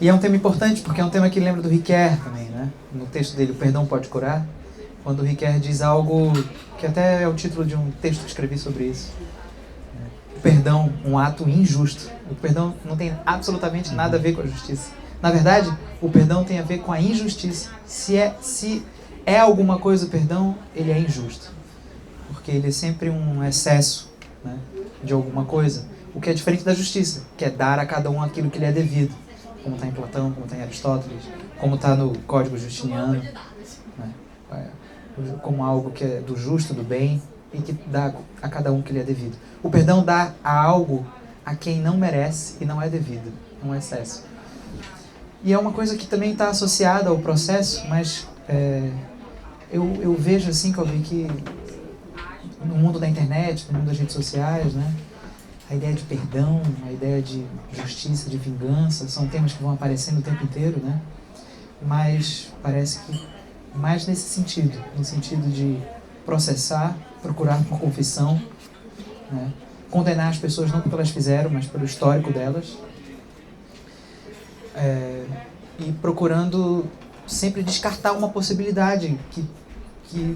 E é um tema importante, porque é um tema que lembra do Ricoeur também, né? No texto dele, O Perdão Pode Curar, quando o Ricoeur diz algo que até é o título de um texto que escrevi sobre isso. O perdão, um ato injusto. O perdão não tem absolutamente nada a ver com a justiça. Na verdade, o perdão tem a ver com a injustiça. Se é alguma coisa o perdão, ele é injusto. Porque ele é sempre um excesso, né, de alguma coisa. O que é diferente da justiça, que é dar a cada um aquilo que lhe é devido. Como está em Platão, como está em Aristóteles, como está no Código Justiniano, né, como algo que é do justo, do bem, e que dá a cada um que lhe é devido. O perdão dá a algo a quem não merece e não é devido. É um excesso. E é uma coisa que também está associada ao processo, mas eu vejo assim, Calvin, que no mundo da internet, no mundo das redes sociais, né, a ideia de perdão, a ideia de justiça, de vingança, são temas que vão aparecendo o tempo inteiro, né? Mas parece que mais nesse sentido, no sentido de processar, procurar por confissão, né? Condenar as pessoas não porque elas fizeram, mas pelo histórico delas, e procurando sempre descartar uma possibilidade que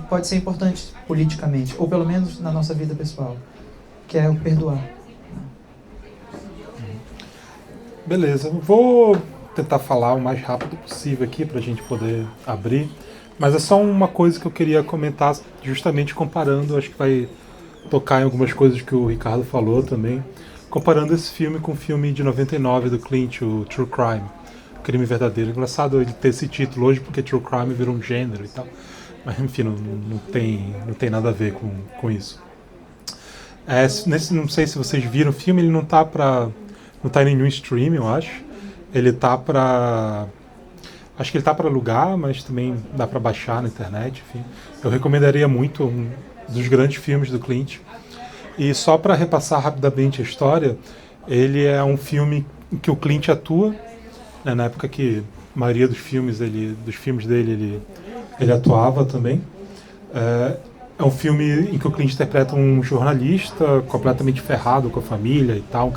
pode ser importante politicamente, ou pelo menos na nossa vida pessoal, que é o perdoar. Beleza, vou tentar falar o mais rápido possível aqui para a gente poder abrir, mas é só uma coisa que eu queria comentar, justamente comparando, acho que vai tocar em algumas coisas que o Ricardo falou também, comparando esse filme com o filme de 99 do Clint, o True Crime, Crime Verdadeiro. Engraçado ele ter esse título hoje porque True Crime virou um gênero e tal, mas enfim, não tem nada a ver com isso. Não sei se vocês viram o filme, ele não tá em nenhum streaming, eu acho. Ele tá pra... Acho que ele tá para alugar, mas também dá para baixar na internet, enfim. Eu recomendaria muito, um dos grandes filmes do Clint. E só para repassar rapidamente a história, ele é um filme em que o Clint atua, né, na época que a maioria dos filmes dele ele atuava também. É um filme em que o Clint interpreta um jornalista completamente ferrado com a família e tal,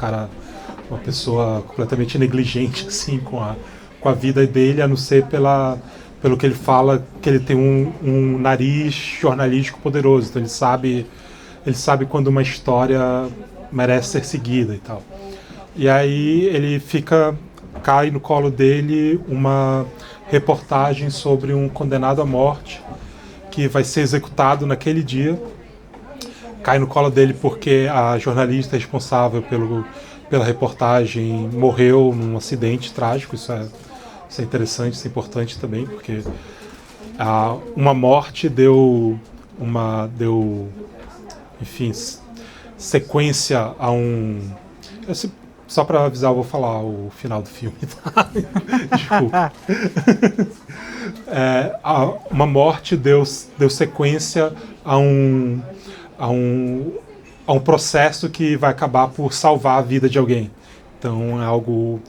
uma pessoa completamente negligente assim, com a vida dele, a não ser pelo que ele fala, que ele tem um nariz jornalístico poderoso, então ele sabe quando uma história merece ser seguida e tal. E aí cai no colo dele uma reportagem sobre um condenado à morte que vai ser executado naquele dia. Cai no colo dele porque a jornalista responsável pela reportagem morreu num acidente trágico. Isso é interessante, isso é importante também, porque uma morte deu enfim, sequência a um... Só para avisar, eu vou falar o final do filme, tá? Desculpa. Uma morte deu sequência a um processo que vai acabar por salvar a vida de alguém. Então é algo...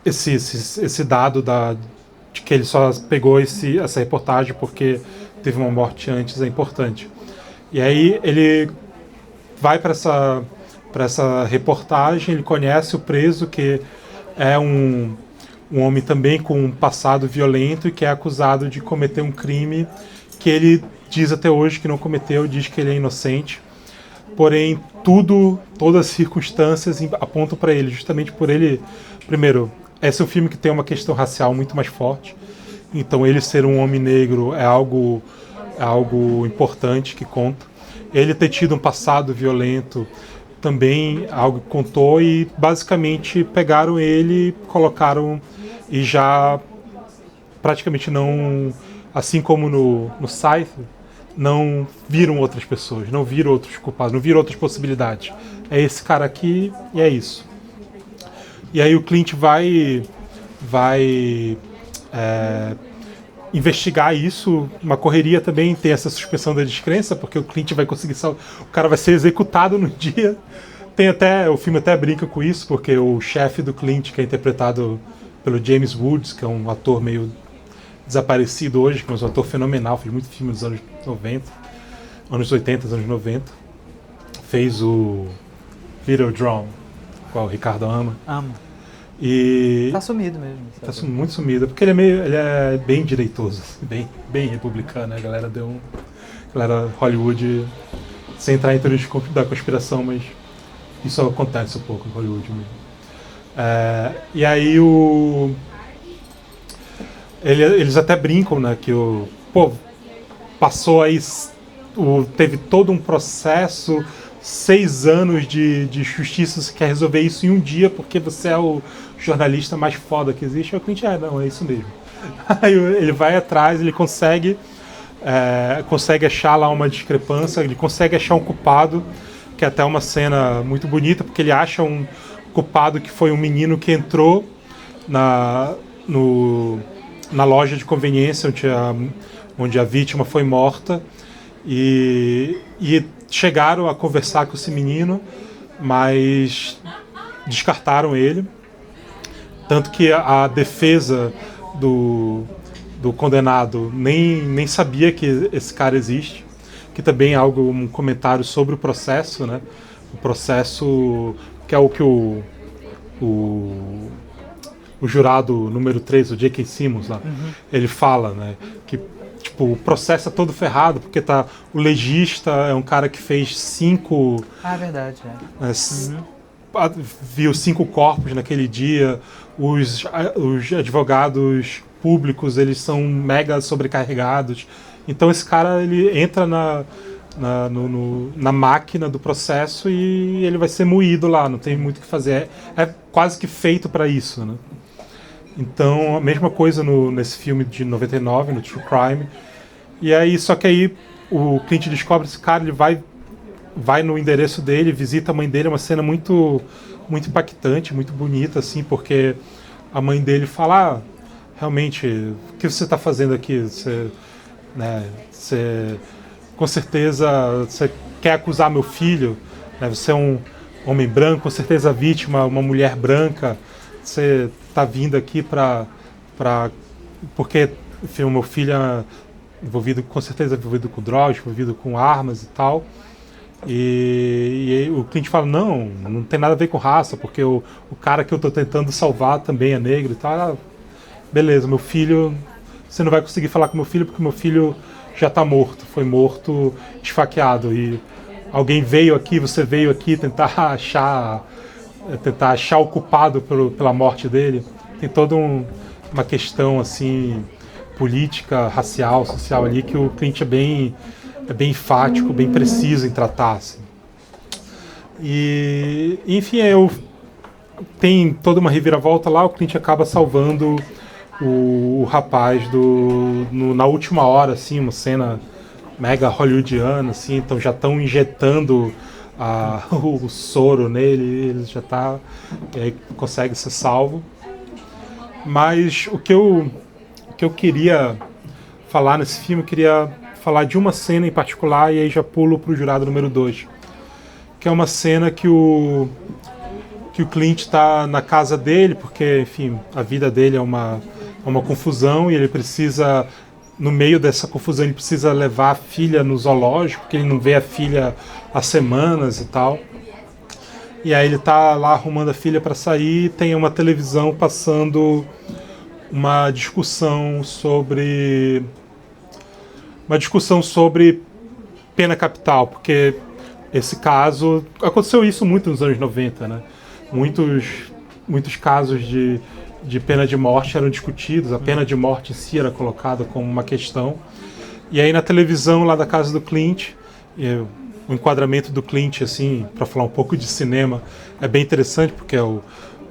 Esse dado de que ele só pegou essa reportagem porque teve uma morte antes é importante. E aí ele vai para essa reportagem, ele conhece o preso, que é um homem também com um passado violento e que é acusado de cometer um crime que ele diz até hoje que não cometeu, diz que ele é inocente. Porém, todas as circunstâncias apontam para ele, justamente por ele... Primeiro, esse é um filme que tem uma questão racial muito mais forte, então ele ser um homem negro é algo importante que conta. Ele ter tido um passado violento também algo que contou, e basicamente pegaram ele, colocaram e já praticamente não, assim como no Scythe, não viram outras pessoas, não viram outros culpados, não viram outras possibilidades. É esse cara aqui e é isso. E aí o Clint vai investigar isso, uma correria também, tem essa suspensão da descrença, porque o Clint vai conseguir o cara vai ser executado no dia. O filme até brinca com isso, porque o chefe do Clint, que é interpretado pelo James Woods, que é um ator meio desaparecido hoje, mas um ator fenomenal, fez muito filme dos anos 90, anos 80, anos 90, Videodrome, qual o Ricardo ama. Amo. E Tá sumido mesmo. tá muito sumido, porque ele é bem direitoso, bem republicano, né? Galera Hollywood, sem entrar em teorias da conspiração, mas isso acontece um pouco em Hollywood mesmo. E aí eles até brincam, né, que passou aí, teve todo um processo, 6 anos de justiça, você quer resolver isso em um dia porque você é o jornalista mais foda que existe. O Clint, não, é isso mesmo. Aí ele vai atrás, ele consegue achar lá uma discrepância, ele consegue achar um culpado, que é até uma cena muito bonita, porque ele acha um culpado que foi um menino que entrou na loja de conveniência onde a vítima foi morta e chegaram a conversar com esse menino, mas descartaram ele. Tanto que a defesa do condenado nem sabia que esse cara existe, que também é um comentário sobre o processo, né? O processo que é o que o jurado número 3, o J.K. Simmons lá, ele fala, né, que tipo, o processo é todo ferrado, porque o legista é um cara que fez 5... Ah, é verdade, viu 5 corpos naquele dia, os advogados públicos, eles são mega sobrecarregados, então esse cara, ele entra na máquina do processo e ele vai ser moído lá, não tem muito o que fazer, é quase que feito para isso, né? Então, a mesma coisa nesse filme de 99, no True Crime. E aí, só que aí o Clint descobre esse cara, ele vai no endereço dele, visita a mãe dele, é uma cena muito, muito impactante, muito bonita, assim, porque a mãe dele fala, realmente, o que você está fazendo aqui? Você com certeza, você quer acusar meu filho, né? Você é um homem branco, com certeza a vítima, uma mulher branca, você está vindo aqui porque, enfim, o meu filho é com certeza envolvido com drogas, envolvido com armas e tal. E o Clint fala, não tem nada a ver com raça, porque o cara que eu estou tentando salvar também é negro e tal. Beleza, meu filho, você não vai conseguir falar com meu filho porque meu filho já está morto, foi morto esfaqueado. E alguém você veio aqui tentar achar o culpado pela morte dele. Tem toda uma questão assim, política, racial, social ali, que o Clint é bem enfático, bem preciso em tratar. Assim. E, enfim, tem toda uma reviravolta lá, o Clint acaba salvando o rapaz na última hora, assim, uma cena mega hollywoodiana, assim, então já estão injetando o soro nele, ele já está, consegue ser salvo. Mas o que eu queria falar nesse filme, eu queria falar de uma cena em particular, e aí já pulo para o jurado número 2, que é uma cena que o Clint está na casa dele, porque, enfim, a vida dele é uma confusão, e ele precisa, no meio dessa confusão, ele precisa levar a filha no zoológico, porque ele não vê a filha há semanas e tal. E aí ele tá lá arrumando a filha para sair, e tem uma televisão passando uma discussão sobre pena capital, porque esse caso, aconteceu isso muito nos anos 90, né? Muitos casos de pena de morte eram discutidos, a pena de morte em si era colocada como uma questão. E aí na televisão lá da casa do Clint, o enquadramento do Clint, assim, para falar um pouco de cinema, é bem interessante, porque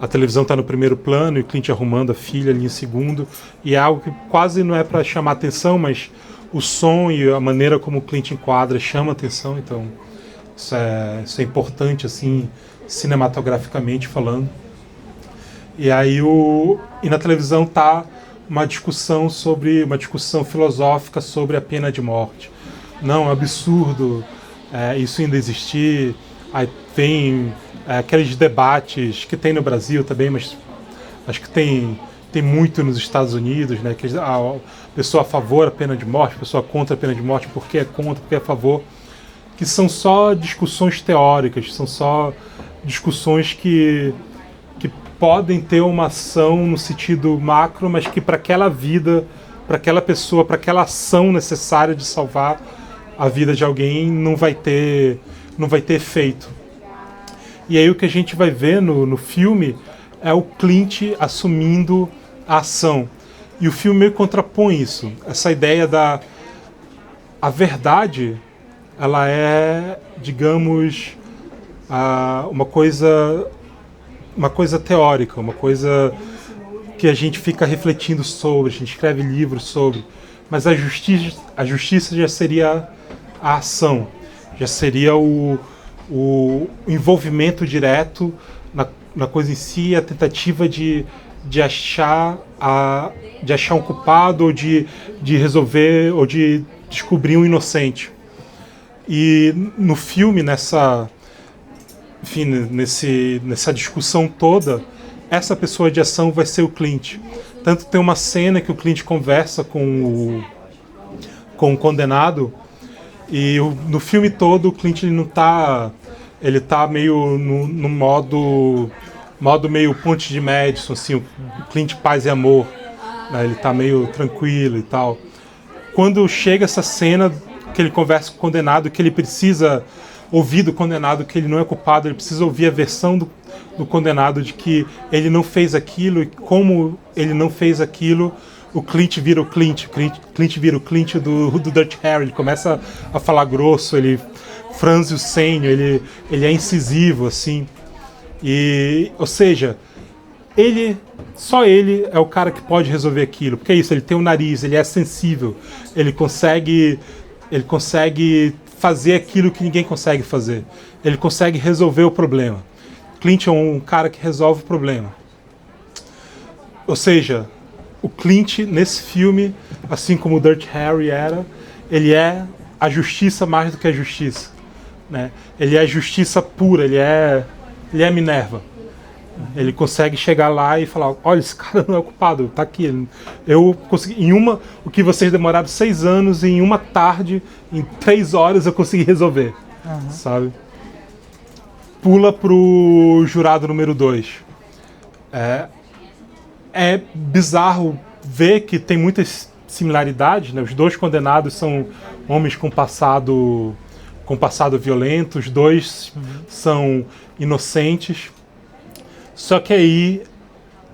a televisão está no primeiro plano e o Clint arrumando a filha ali em segundo, e é algo que quase não é para chamar atenção, mas o som e a maneira como o Clint enquadra chama atenção, então isso é importante, assim, cinematograficamente falando. E aí na televisão tá uma discussão filosófica sobre a pena de morte. Não, é absurdo isso ainda existir. Aí tem aqueles debates que tem no Brasil também, mas acho que tem muito nos Estados Unidos, né? Que a pessoa a favor da pena de morte, a pessoa contra a pena de morte, por que é contra, por que é a favor, que são só discussões teóricas, são só discussões que podem ter uma ação no sentido macro, mas que para aquela vida, para aquela pessoa, para aquela ação necessária de salvar a vida de alguém, não vai ter efeito. E aí o que a gente vai ver no filme é o Clint assumindo a ação. E o filme meio contrapõe isso. Essa ideia a verdade, ela é, digamos, uma coisa teórica, uma coisa que a gente fica refletindo sobre, a gente escreve livros sobre. Mas a justiça já seria a ação, já seria o envolvimento direto na coisa em si, a tentativa de achar um culpado, ou de resolver, ou de descobrir um inocente. E no filme, nessa discussão toda, essa pessoa de ação vai ser o Clint. Tanto tem uma cena que o Clint conversa com o condenado, e no filme todo o Clint ele tá meio no modo meio Ponte de Madison, assim, o Clint paz e amor, né? Ele tá meio tranquilo e tal. Quando chega essa cena que ele conversa com o condenado, que ele precisa ouvir do condenado que ele não é culpado, ele precisa ouvir a versão do condenado de que ele não fez aquilo, e como ele não fez aquilo, o Clint vira o Clint vira o Clint do Dirty Harry, ele começa a falar grosso, ele franze o senho, ele é incisivo, assim. E, ou seja, só ele é o cara que pode resolver aquilo, porque é isso, ele tem um nariz, ele é sensível, ele consegue fazer aquilo que ninguém consegue fazer, ele consegue resolver o problema. Clint é um cara que resolve o problema. Ou seja, o Clint nesse filme, assim como o Dirty Harry era, ele é a justiça mais do que a justiça, né? Ele é a justiça pura, ele é Minerva. Ele consegue chegar lá e falar: olha, esse cara não é o culpado, tá aqui. Eu consegui, o que vocês demoraram 6 anos, em uma tarde, em 3 horas eu consegui resolver, sabe? Pula pro jurado número 2. É bizarro ver que tem muitas similaridades, né? Os dois condenados são homens com passado violento, os dois são inocentes. Só que aí,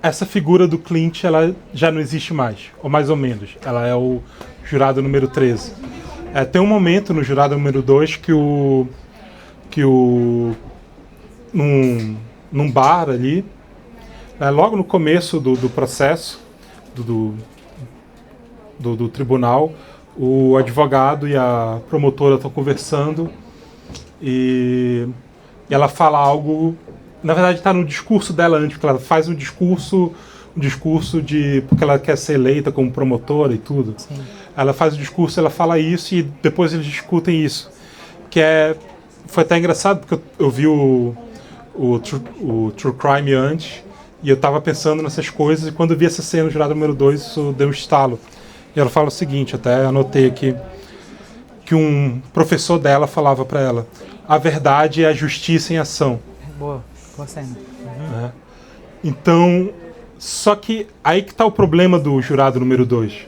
essa figura do Clint, ela já não existe mais, ou mais ou menos. Ela é o jurado número 13. Tem um momento no jurado número 2 num bar ali, logo no começo do processo, do tribunal, o advogado e a promotora estão conversando e ela fala algo. Na verdade, está no discurso dela antes, porque ela faz um discurso porque ela quer ser eleita como promotora e tudo. Sim. Ela faz o discurso, ela fala isso e depois eles discutem isso. Foi até engraçado, porque eu vi o True Crime antes e eu estava pensando nessas coisas, e quando eu vi essa cena no jurado número 2, isso deu um estalo. E ela fala o seguinte, até anotei aqui, que um professor dela falava para ela: a verdade é a justiça em ação. Boa. Então, só que aí que está o problema do jurado número 2.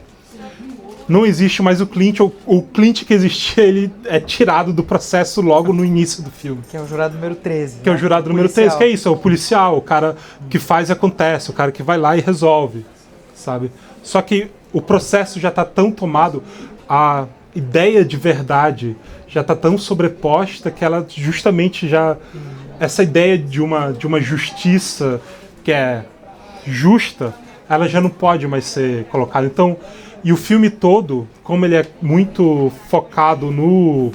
Não existe mais o Clint, ou o Clint que existia, ele é tirado do processo logo no início do filme. Que é o jurado número 13. Que é o jurado número 13, que é isso, é o policial, o cara que faz e acontece, o cara que vai lá e resolve, sabe? Só que o processo já está tão tomado, a ideia de verdade já está tão sobreposta que ela justamente já... Essa ideia de uma justiça que é justa, ela já não pode mais ser colocada. Então, e o filme todo, como ele é muito focado no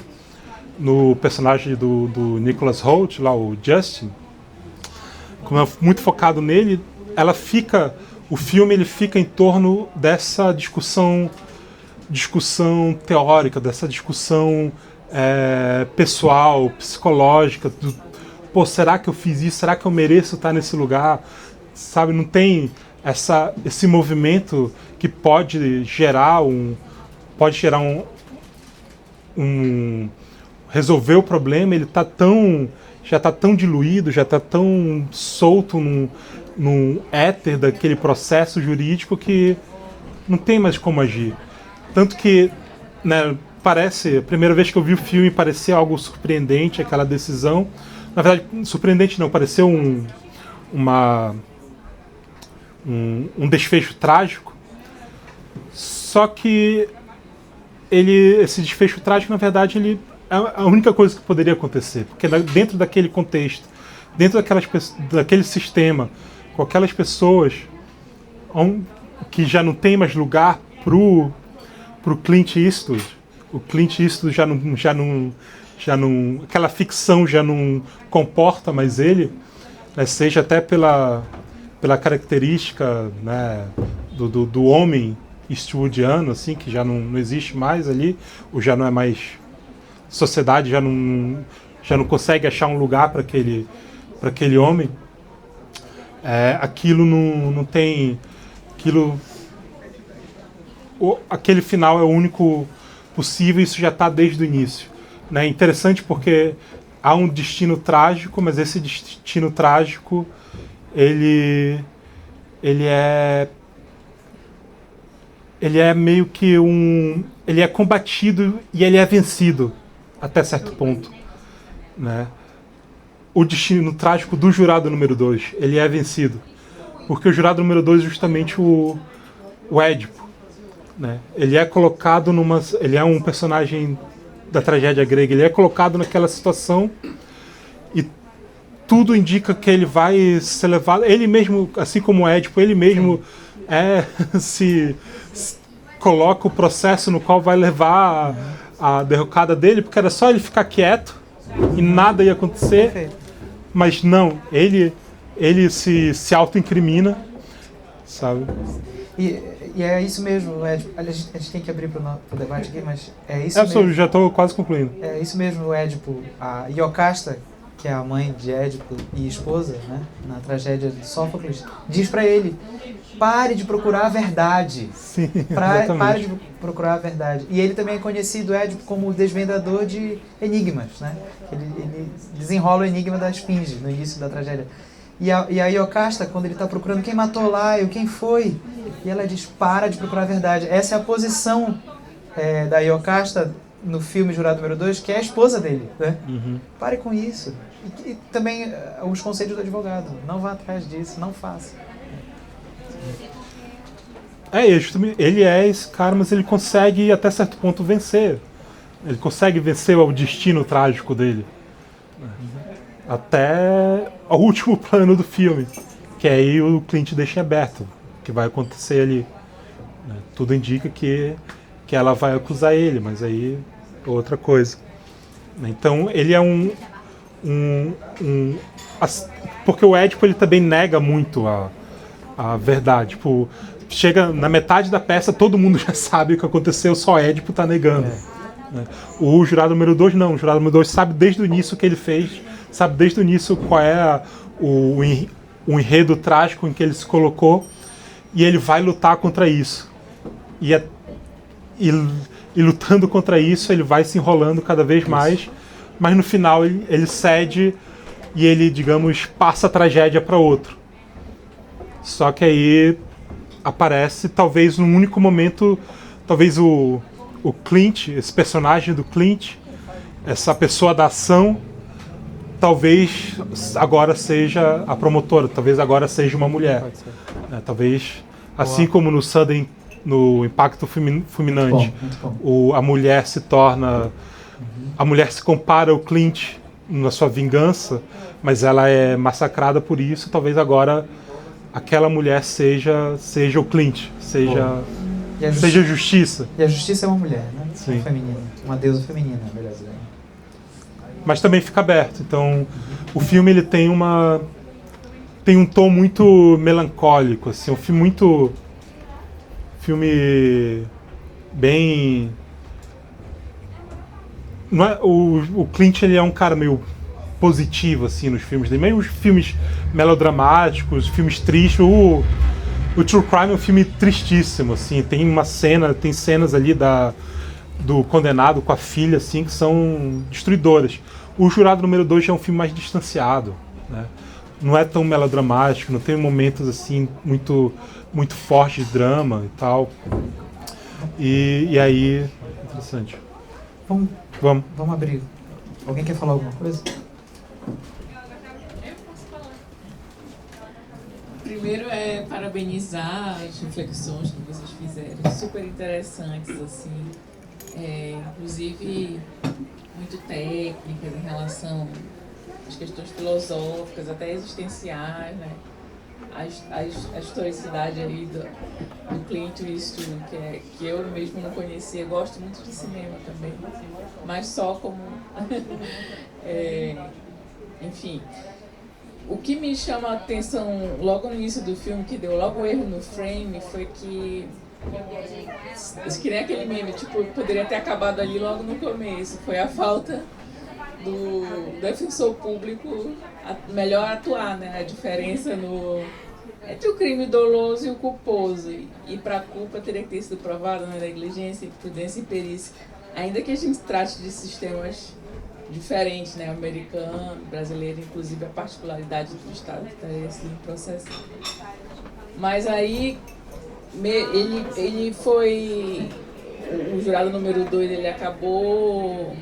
personagem do Nicholas Hoult, lá, o Justin, como é muito focado nele, o filme ele fica em torno dessa discussão teórica, dessa discussão pessoal, psicológica, será que eu fiz isso? Será que eu mereço estar nesse lugar? Sabe, não tem esse movimento que pode gerar resolver o problema, ele está tão já está tão diluído, já está tão solto num éter daquele processo jurídico que não tem mais como agir. Tanto que, né, parece, a primeira vez que eu vi o filme parecia algo surpreendente, aquela decisão. Na verdade, surpreendente não, pareceu um desfecho trágico. Só que esse desfecho trágico, na verdade, ele é a única coisa que poderia acontecer. Porque dentro daquele contexto, dentro daquele sistema, com aquelas pessoas que já não tem mais lugar pro Clint Eastwood, o Clint Eastwood já não, aquela ficção já não comporta mais ele, né, seja até pela característica, né, do homem eastwoodiano, assim, que já não existe mais ali, ou já não é mais sociedade, já não consegue achar um lugar para aquele homem. Aquilo não tem, aquele final é o único possível, isso já está desde o início, né? Interessante porque há um destino trágico, mas esse destino trágico ele é meio que ele é combatido e ele é vencido até certo ponto, né? O destino trágico do jurado número 2, ele é vencido, porque o jurado número 2 é justamente o Édipo, né? Ele é colocado ele é um personagem da tragédia grega, ele é colocado naquela situação e tudo indica que ele vai ser levado, ele mesmo, assim como o Édipo, ele mesmo se coloca o processo no qual vai levar a derrocada dele, porque era só ele ficar quieto e nada ia acontecer. Mas não, ele se auto-incrimina, sabe? E é isso mesmo, Édipo. A gente tem que abrir para o debate aqui, mas é isso mesmo. Eu já estou quase concluindo. É isso mesmo, o Édipo. A Iocasta, que é a mãe de Édipo e esposa, né, na tragédia de Sófocles, diz para ele: pare de procurar a verdade. Sim, pare de procurar a verdade. E ele também é conhecido, Édipo, como o desvendador de enigmas, né? Ele desenrola o enigma da esfinge no início da tragédia. E a Iocasta, quando ele está procurando quem matou Laio, quem foi, e ela diz: para de procurar a verdade. Essa é a posição da Iocasta no filme Jurado número 2, que é a esposa dele, né? Uhum. Pare com isso. E também os conselhos do advogado: não vá atrás disso, não faça. Ele é esse cara, mas ele consegue até certo ponto vencer. Ele consegue vencer o destino trágico dele. Até o último plano do filme, que aí o Clint deixa aberto, o que vai acontecer ali. Tudo indica que ela vai acusar ele, mas aí é outra coisa. Então ele é porque o Édipo ele também nega muito a verdade. Tipo, chega na metade da peça, todo mundo já sabe o que aconteceu, só Édipo tá negando. O jurado número 2 não, o jurado número 2 sabe desde o início o que ele fez, sabe desde o início qual é o enredo trágico em que ele se colocou, e ele vai lutar contra isso. E lutando contra isso, ele vai se enrolando cada vez mais, mas no final ele cede e ele, digamos, passa a tragédia para outro. Só que aí aparece, talvez num único momento, talvez o Clint, esse personagem do Clint, essa pessoa da ação, talvez agora seja a promotora, talvez agora seja uma mulher. Talvez, assim como no Impacto Fulminante, a mulher se torna... A mulher se compara ao Clint na sua vingança, mas ela é massacrada por isso, talvez agora aquela mulher seja o Clint, seja justiça. E a justiça é uma mulher, né? Sim. Feminina, uma deusa feminina, na verdade. Mas também fica aberto. Então, o filme ele tem um tom muito melancólico, assim, um filme bem... Não é, o Clint ele é um cara meio positivo assim nos filmes dele, meio os filmes melodramáticos, filmes tristes. O True Crime é um filme tristíssimo, assim, tem cenas ali do condenado com a filha assim que são destruidoras. O Jurado número 2 já é um filme mais distanciado, né? Não é tão melodramático, não tem momentos assim muito muito fortes de drama e tal. E aí, interessante. Vamos abrir. Alguém quer falar alguma coisa? Primeiro é parabenizar as reflexões que vocês fizeram, super interessantes, assim, inclusive muito técnicas em relação às questões filosóficas, até existenciais, né? A historicidade aí do Clint Eastwood, que eu mesmo não conhecia. Gosto muito de cinema também, mas só como... enfim... O que me chama a atenção logo no início do filme, que deu logo erro no frame, foi que nem aquele meme, tipo, poderia ter acabado ali logo no começo. Foi a falta do defensor público melhor atuar, né? A diferença entre o crime doloso e o culposo. E para a culpa teria que ter sido provada, né? Negligência, imprudência e perícia. Ainda que a gente trate de sistemas diferente, né, americano, brasileiro, inclusive a particularidade do Estado que está nesse processo. Mas aí ele foi, o jurado número 2, ele acabou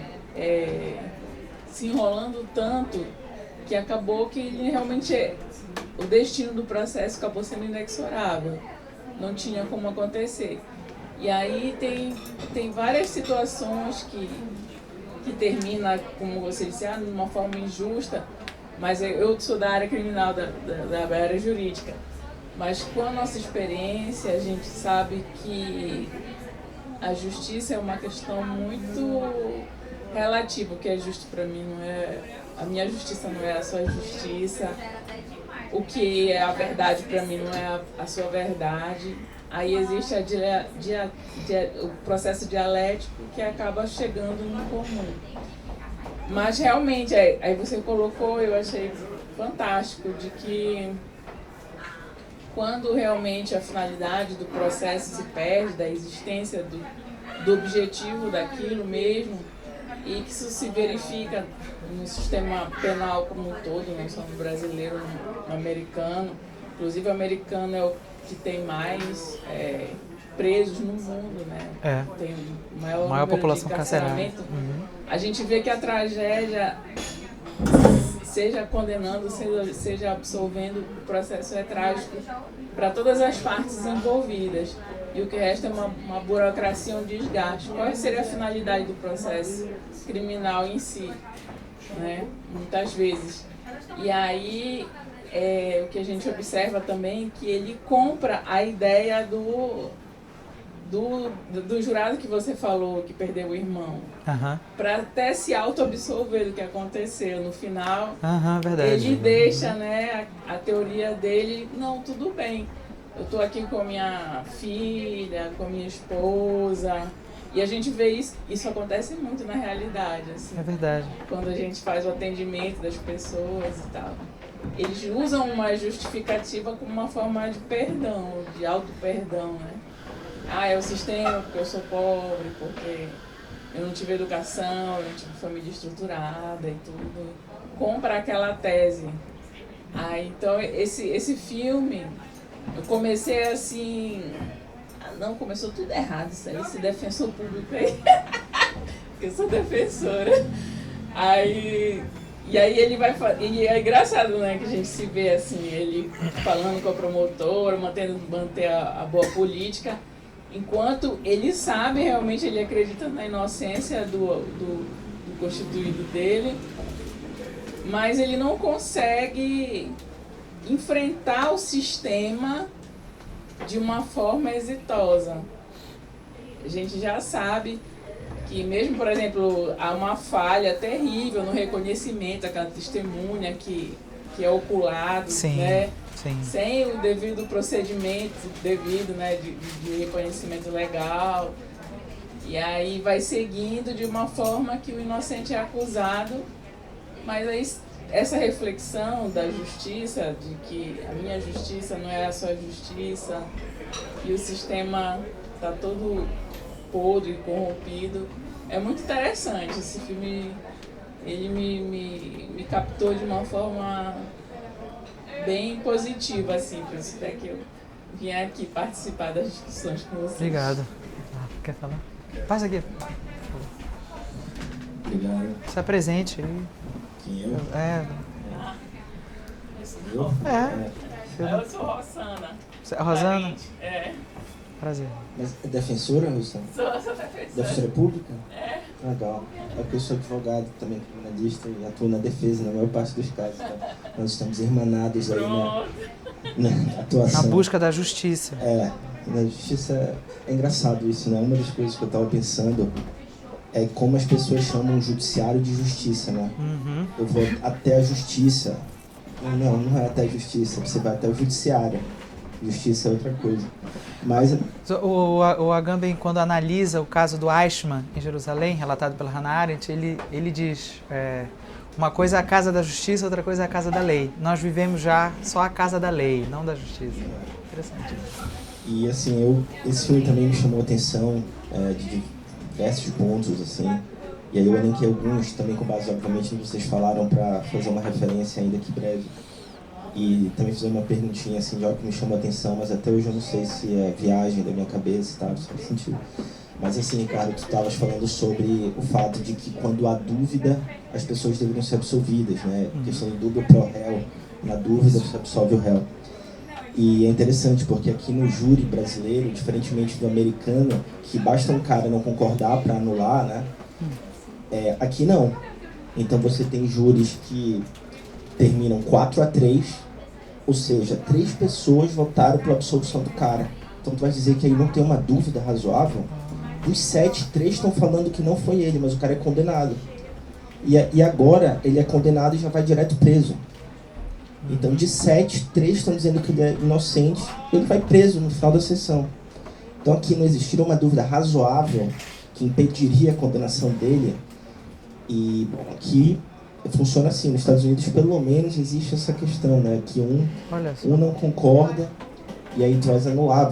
se enrolando tanto que acabou que ele realmente, o destino do processo acabou sendo inexorável, não tinha como acontecer. E aí tem várias situações que termina, como você disse, de uma forma injusta, mas eu sou da área criminal, da área jurídica, mas com a nossa experiência a gente sabe que a justiça é uma questão muito relativa. O que é justo para mim não é... A minha justiça não é a sua justiça, o que é a verdade para mim não é a sua verdade. Aí existe o processo dialético que acaba chegando no comum. Mas realmente, aí você colocou, eu achei fantástico, de que quando realmente a finalidade do processo se perde, da existência do objetivo daquilo mesmo, e que isso se verifica no sistema penal como um todo, não só no brasileiro, no americano. Inclusive o americano é o que tem mais presos no mundo, né? Tem o maior população de carcerária. A gente vê que a tragédia, seja condenando, seja absolvendo, o processo é trágico para todas as partes envolvidas. E o que resta é uma burocracia, um desgaste. Qual seria a finalidade do processo criminal em si, né? Muitas vezes. E aí, o que a gente observa também é que ele compra a ideia do jurado que você falou, que perdeu o irmão, para até se auto-absolver do que aconteceu. No final, verdade. Ele deixa, né, a teoria dele, não, tudo bem, eu estou aqui com minha filha, com minha esposa, e a gente vê isso acontece muito na realidade, assim. É verdade. Quando a gente faz o atendimento das pessoas e tal. Eles usam uma justificativa como uma forma de perdão, de auto-perdão, né? É o sistema, porque eu sou pobre, porque eu não tive educação, eu não tive família estruturada e tudo. Compra aquela tese. Então esse filme, eu comecei assim... Não, começou tudo errado isso aí, esse defensor público aí. Porque eu sou defensora. E aí ele vai... E é engraçado, né, que a gente se vê assim, ele falando com a promotora, manter a boa política, enquanto ele sabe, realmente ele acredita na inocência do constituído dele, mas ele não consegue enfrentar o sistema de uma forma exitosa. A gente já sabe que mesmo, por exemplo, há uma falha terrível no reconhecimento daquela testemunha que é oculado, né? Sim. Sem o devido procedimento né, de reconhecimento legal. E aí vai seguindo de uma forma que o inocente é acusado, mas aí essa reflexão da justiça, de que a minha justiça não é a sua justiça, e o sistema está todo podre, corrompido, é muito interessante. Esse filme ele me captou de uma forma bem positiva, assim, por isso até que eu vim aqui participar das discussões com vocês. Obrigado. Quer falar? Passa aqui. Obrigado. Se apresente aí. Quem eu? Eu? Eu sou Rosana. Rosana? É. Prazer. Mas é defensora, Rosana? Sou defensora. Defensora pública? Legal. É porque eu sou advogado também, criminalista, e atuo na defesa na maior parte dos casos. Então, nós estamos irmanados aí na atuação. Na busca da justiça. Na justiça é engraçado isso, né? Uma das coisas que eu estava pensando é como as pessoas chamam o judiciário de justiça, né? Uhum. Eu vou até a justiça. Não é até a justiça, você vai até o judiciário. Justiça é outra coisa. Mas o Agamben, quando analisa o caso do Eichmann em Jerusalém, relatado pela Hannah Arendt, ele diz, uma coisa é a casa da justiça, outra coisa é a casa da lei. Nós vivemos já só a casa da lei, não da justiça. Interessante. E assim, esse filme também me chamou a atenção de diversos pontos, assim. E aí eu elenquei alguns também com base, obviamente, no que vocês falaram, para fazer uma referência ainda aqui breve. E também fiz uma perguntinha assim de algo que me chamou a atenção, mas até hoje eu não sei se é viagem da minha cabeça e tal, se faz sentido. Mas assim, Ricardo, tu estavas falando sobre o fato de que quando há dúvida, as pessoas deveriam ser absolvidas, né? Questão de dúvida pro réu, na dúvida você absolve o réu. E é interessante porque aqui no júri brasileiro, diferentemente do americano, que basta um cara não concordar para anular, né? Aqui não. Então você tem júris que terminam 4-3, ou seja, 3 pessoas votaram pela absolvição do cara. Então tu vai dizer que aí não tem uma dúvida razoável? Dos 7, 3 estão falando que não foi ele, mas o cara é condenado. E agora ele é condenado e já vai direto preso. Então de 7, 3 estão dizendo que ele é inocente, ele vai preso no final da sessão. Então aqui não existiria uma dúvida razoável que impediria a condenação dele. E bom, aqui funciona assim, nos Estados Unidos pelo menos existe essa questão, né? Que um não concorda e aí tu vais anular.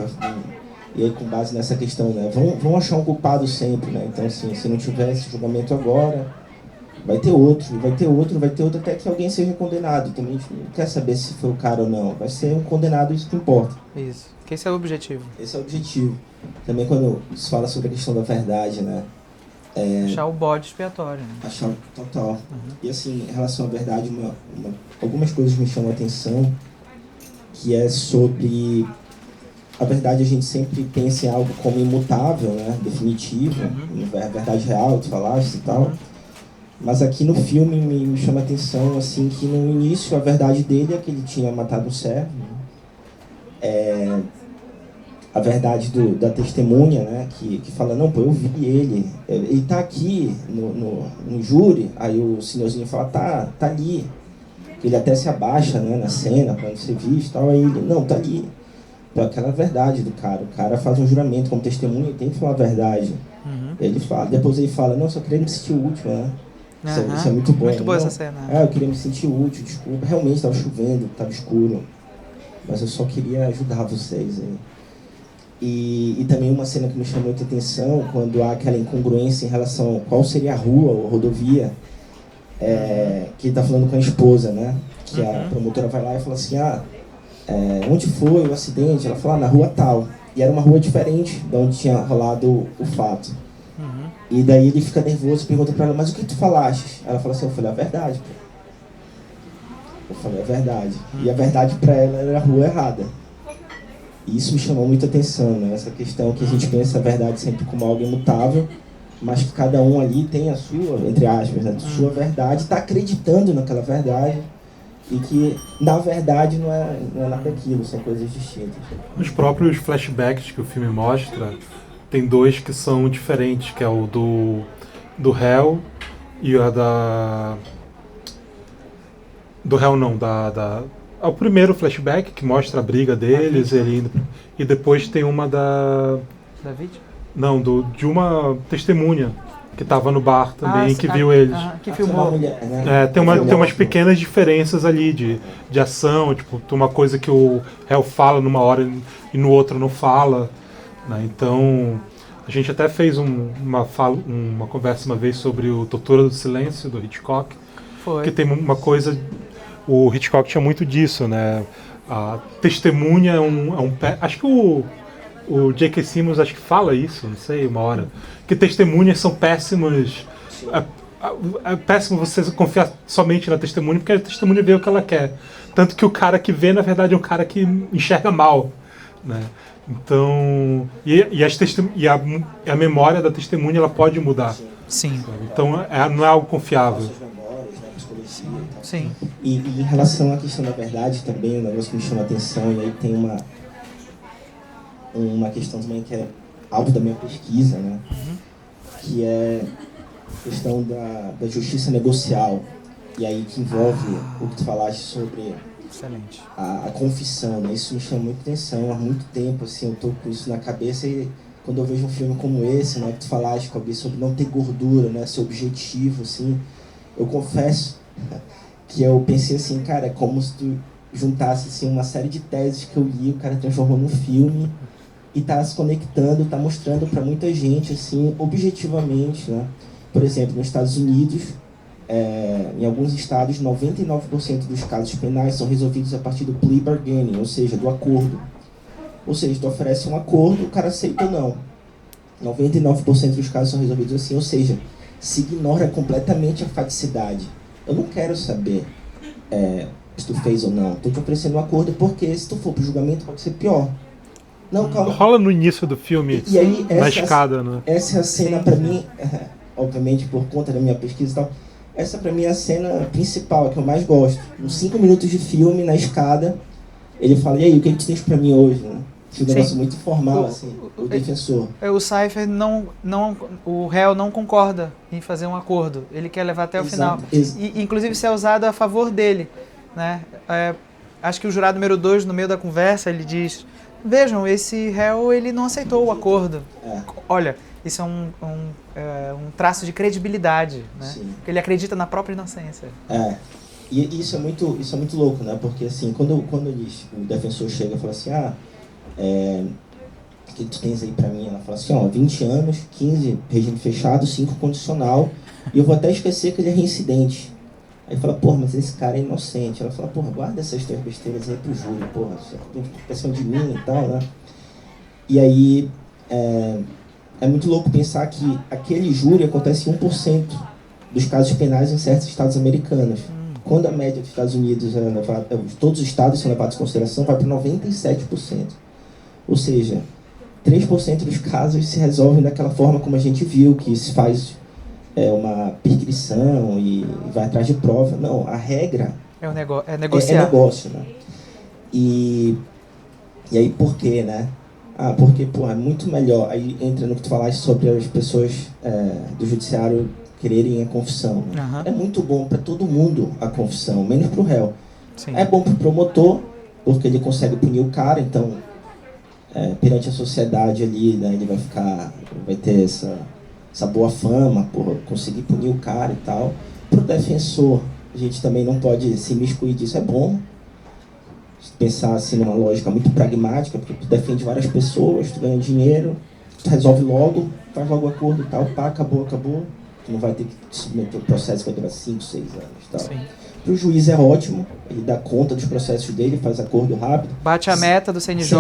E aí com base nessa questão, né? Vão achar um culpado sempre, né? Então assim, se não tiver esse julgamento agora, vai ter outro, até que alguém seja condenado. Também a gente não quer saber se foi o cara ou não. Vai ser um condenado, isso que importa. Isso, que esse é o objetivo. Esse é o objetivo. Também quando se fala sobre a questão da verdade, né? Achar o bode expiatório, né? Achar total. E assim, em relação à verdade, algumas coisas me chamam a atenção, que é sobre a verdade. A gente sempre pensa em algo como imutável, né? Definitivo, a verdade real, tu falaste e tal. Mas aqui no filme me chama a atenção, assim, que no início a verdade dele é que ele tinha matado um servo, né? A verdade da testemunha, né, que fala, não, pô, eu vi ele tá aqui no júri. Aí o senhorzinho fala, tá ali. Ele até se abaixa, né, na cena, pra não ser visto e tal. Aí ele, não, tá ali. Então aquela verdade do cara. O cara faz um juramento como testemunha e tem que falar a verdade. Ele fala, depois ele fala, não, só queria me sentir útil, né? Isso é muito bom. Muito boa essa cena. Eu queria me sentir útil, desculpa. Realmente estava chovendo, estava escuro. Mas eu só queria ajudar vocês aí. E também uma cena que me chamou muita atenção, quando há aquela incongruência em relação a qual seria a rua ou rodovia, que ele está falando com a esposa, né? Que a promotora vai lá e fala assim, onde foi o acidente? Ela fala, na rua tal. E era uma rua diferente de onde tinha rolado o fato. E daí ele fica nervoso e pergunta pra ela, mas o que tu falaste? Ela fala assim, eu falei a verdade, pô. Eu falei a verdade. E a verdade pra ela era a rua errada. E isso me chamou muita atenção, né? Essa questão que a gente pensa a verdade sempre como algo imutável, mas que cada um ali tem a sua, entre aspas, né? Sua verdade, está acreditando naquela verdade, e que, na verdade, não é nada daquilo, são coisas distintas. Os próprios flashbacks que o filme mostra, tem 2 que são diferentes, que é o do réu e a da... Do réu não, é o primeiro flashback que mostra a briga deles, ele indo, e depois tem uma da vítima? Não, de uma testemunha que estava no bar também, que viu eles. Que filmou. Tem umas pequenas diferenças ali de ação, tipo, tem uma coisa que o réu fala numa hora e no outro não fala, né? Então, A gente até fez uma conversa uma vez sobre o Tortura do Silêncio, do Hitchcock, Foi. que tem uma coisa... O Hitchcock tinha muito disso, né? A testemunha acho que o J.K. Simmons acho que fala isso, não sei, uma hora. Que testemunhas são péssimas. É péssimo você confiar somente na testemunha, porque a testemunha vê o que ela quer. Tanto que o cara que vê, na verdade, é um cara que enxerga mal, né? Então, a memória da testemunha ela pode mudar. Sim. Sabe? Então não é algo confiável. Nossas memórias, né, psicologia e tal. Sim. E em relação à questão da verdade também, um negócio que me chama a atenção, e aí tem uma questão também que é alvo da minha pesquisa, né? Que é a questão da justiça negocial. E aí que envolve o que tu falaste sobre Excelente. a confissão, né? Isso me chama muita atenção. Há muito tempo, assim, eu tô com isso na cabeça e quando eu vejo um filme como esse, né? Que tu falaste, Cobi, sobre não ter gordura, né? Ser objetivo, assim. Eu confesso que eu pensei assim, cara, é como se tu juntasse, assim, uma série de teses que eu li, o cara transformou num filme e tá se conectando, tá mostrando para muita gente, assim, objetivamente, né? Por exemplo, nos Estados Unidos, em alguns estados, 99% dos casos penais são resolvidos a partir do plea bargaining, ou seja, do acordo. Ou seja, tu oferece um acordo, o cara aceita ou não. 99% dos casos são resolvidos assim, ou seja, se ignora completamente a faticidade. Eu não quero saber se tu fez ou não. Estou te oferecendo um acordo porque se tu for pro julgamento pode ser pior. Não, calma. Rola no início do filme, E aí, na escada, né? Essa é a cena para mim, obviamente por conta da minha pesquisa e tal, essa para mim é a cena principal, que eu mais gosto. Uns 5 minutos de filme, na escada, ele fala, e aí, o que tu tens para mim hoje? Né? Um negócio muito formal, assim, o defensor. O Cypher o réu não concorda em fazer um acordo. Ele quer levar até o final. E, inclusive, isso é usado a favor dele, né? Acho que o jurado número 2, no meio da conversa, ele diz, vejam, esse réu, ele não aceitou o acordo. Olha, isso é um traço de credibilidade, né? Porque ele acredita na própria inocência. E isso é muito louco, né? Porque, assim, quando o defensor chega e fala assim, o que tu tens aí pra mim? Ela fala assim, 20 anos, 15 regime fechado, 5 condicional, e eu vou até esquecer que ele é reincidente. Aí fala, porra, mas esse cara é inocente. Ela fala, porra, guarda essas tuas besteiras aí pro júri, porra, você tem pressão de mim e tal, né? E aí, é muito louco pensar que aquele júri acontece em 1% dos casos penais em certos estados americanos. Quando a média dos Estados Unidos é levada, todos os estados são levados em consideração, vai para 97%. Ou seja, 3% dos casos se resolvem daquela forma como a gente viu, que se faz uma perquisição e vai atrás de prova. Não, a regra é negociar. É negócio, né? E aí por quê, né? Porque, é muito melhor. Aí entra no que tu falaste sobre as pessoas do judiciário quererem a confissão. Né? É muito bom para todo mundo a confissão, menos para o réu. Sim. É bom para o promotor, porque ele consegue punir o cara, então, perante a sociedade ali, né, ele vai ter essa boa fama por conseguir punir o cara e tal. Para o defensor, a gente também não pode se imiscuir disso, é bom. Pensar assim numa lógica muito pragmática, porque tu defende várias pessoas, tu ganha dinheiro, tu resolve logo, faz logo o acordo e tal, acabou. Tu não vai ter que submeter o processo que vai durar 5, 6 anos e tal. Para o juiz é ótimo, ele dá conta dos processos dele, faz acordo rápido. Bate a meta do CNJ.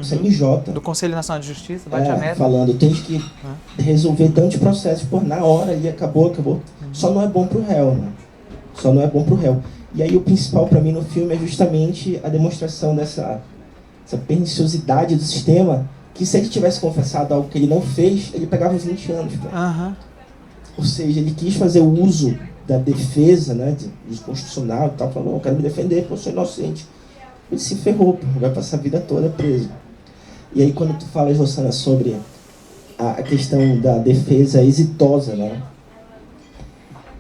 CNJ. Do Conselho Nacional de Justiça, bate a meta. Falando, tens que resolver tantos processos, na hora ali, acabou. Só não é bom para o réu, né? Só não é bom para o réu. E aí o principal para mim no filme é justamente a demonstração dessa perniciosidade do sistema, que se ele tivesse confessado algo que ele não fez, ele pegava os 20 anos. Ou seja, ele quis fazer o uso da defesa, né, do constitucional e tal, falou, não, eu quero me defender, porque eu sou inocente. Ele se ferrou, vai passar a vida toda preso. E aí quando tu falas, Rosana, sobre a questão da defesa exitosa, né,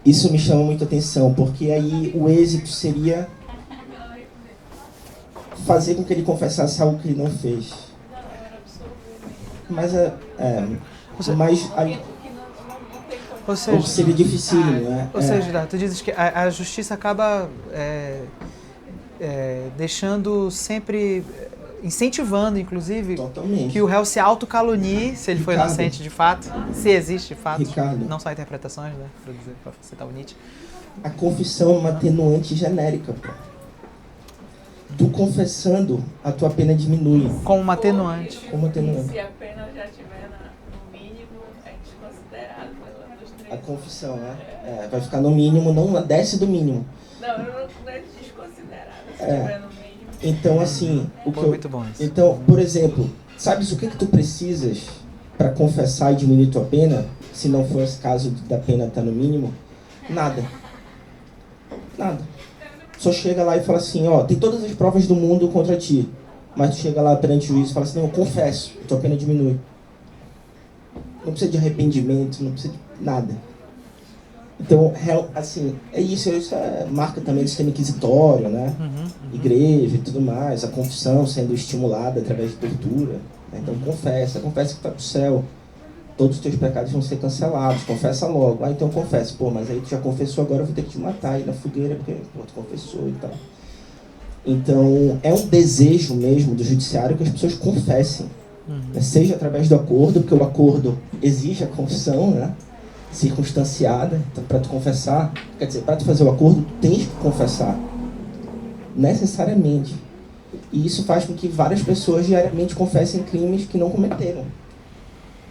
isso me chama muita atenção, porque aí o êxito seria fazer com que ele confessasse algo que ele não fez. Mas ou seja, seria difícil, né? Ou seja, tu dizes que a justiça acaba deixando sempre incentivando, inclusive, Totalmente. que o réu se autocalunie, se ele foi Ricardo. inocente de fato, se existe de fato, Ricardo. não só interpretações, né, para citar o Nietzsche. A confissão é uma atenuante genérica, pô. Tu confessando, a tua pena diminui. Como uma atenuante. Como atenuante. Se a pena já estiver no mínimo, é desconsiderado dos A três. confissão, né? Vai ficar no mínimo, não desce do mínimo. Não é desconsiderado. Se É. estiver no mínimo. Então, assim, Foi muito bom isso. Então, por exemplo, sabes o que tu precisas para confessar e diminuir tua pena, se não for esse caso da pena estar no mínimo? Nada. Só chega lá e fala assim, ó, tem todas as provas do mundo contra ti, mas tu chega lá perante o juiz e fala assim, não, eu confesso, tua pena diminui. Não precisa de arrependimento, não precisa de nada. Então, assim, isso é marca também do sistema inquisitório, né? Igreja e tudo mais, a confissão sendo estimulada através de tortura. Né? Então, confessa que vai pro céu. Todos os teus pecados vão ser cancelados, confessa logo. Então confessa, pô, mas aí tu já confessou, agora eu vou ter que te matar aí na fogueira, porque pô, tu confessou e tal. Então, é um desejo mesmo do judiciário que as pessoas confessem. Né? Seja através do acordo, porque o acordo exige a confissão, né? Circunstanciada. Então, para tu confessar, quer dizer, para tu fazer o acordo, tu tens que confessar. Necessariamente. E isso faz com que várias pessoas diariamente confessem crimes que não cometeram.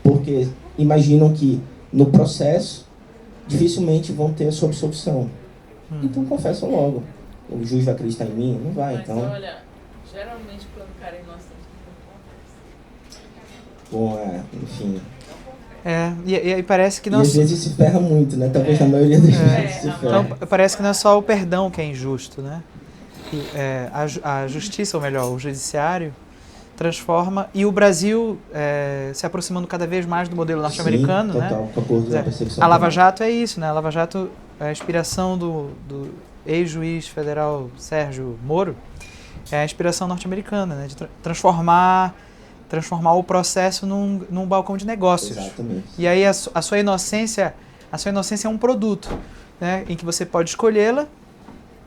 Porque imaginam que no processo dificilmente vão ter a sua absolvição. Então confessam logo. O juiz vai acreditar em mim? Não vai, Mas então... olha, geralmente quando o cara é inocente, não Bom, confessa. enfim... E parece que E não... às vezes se ferra muito, né? Talvez na maioria das vezes se ferra. Então, parece que não é só o perdão que é injusto, né? A justiça, ou melhor, o judiciário, transforma... E o Brasil se aproximando cada vez mais do modelo norte-americano, né? Total, com a acordo da perseguição A Lava penal. Jato é isso, né? A Lava Jato, a inspiração do ex-juiz federal Sérgio Moro, é a inspiração norte-americana, né? De transformar o processo num balcão de negócios. Exatamente. E aí a sua inocência é um produto, né? Em que você pode escolhê-la,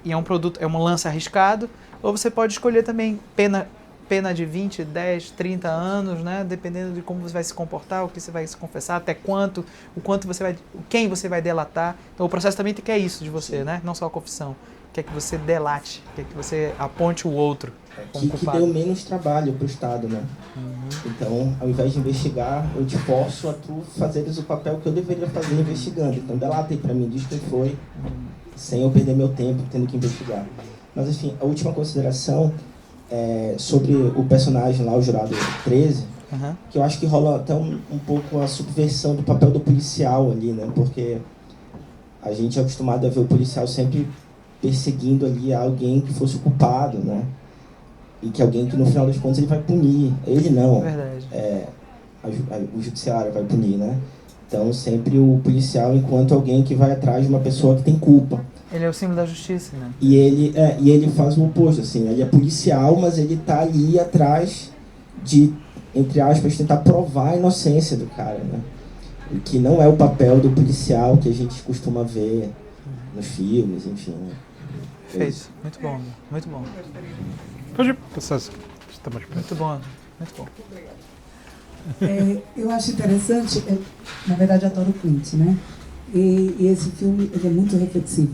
e é um produto, é um lance arriscado, ou você pode escolher também pena de 20, 10, 30 anos, né? Dependendo de como você vai se comportar, o que você vai se confessar, até quanto quem você vai delatar. Então o processo também quer isso de você, né? Não só a confissão, quer que você delate, quer que você aponte o outro como Que culpado. deu menos trabalho pro Estado, né? Então, ao invés de investigar, eu te forço a tu fazeres o papel que eu deveria fazer investigando. Então, delata aí pra mim, diz quem foi, sem eu perder meu tempo tendo que investigar. Mas, enfim, a última consideração é sobre o personagem lá, o jurado 13, que eu acho que rola até um pouco a subversão do papel do policial ali, né? Porque a gente é acostumado a ver o policial sempre perseguindo ali alguém que fosse o culpado, né? E que alguém que no final das contas ele vai punir. Ele não. Verdade. O judiciário vai punir, né? Então sempre o policial enquanto alguém que vai atrás de uma pessoa que tem culpa. Ele é o símbolo da justiça, né? E ele faz o oposto, assim, ele é policial, mas ele tá ali atrás de, entre aspas, tentar provar a inocência do cara, né? O que não é o papel do policial que a gente costuma ver nos filmes, enfim. Né? Perfeito. Muito bom, muito bom. Pode passar, está mais perto. Muito bom, muito bom. Eu acho interessante, na verdade adoro o Clint, né? E esse filme ele é muito reflexivo,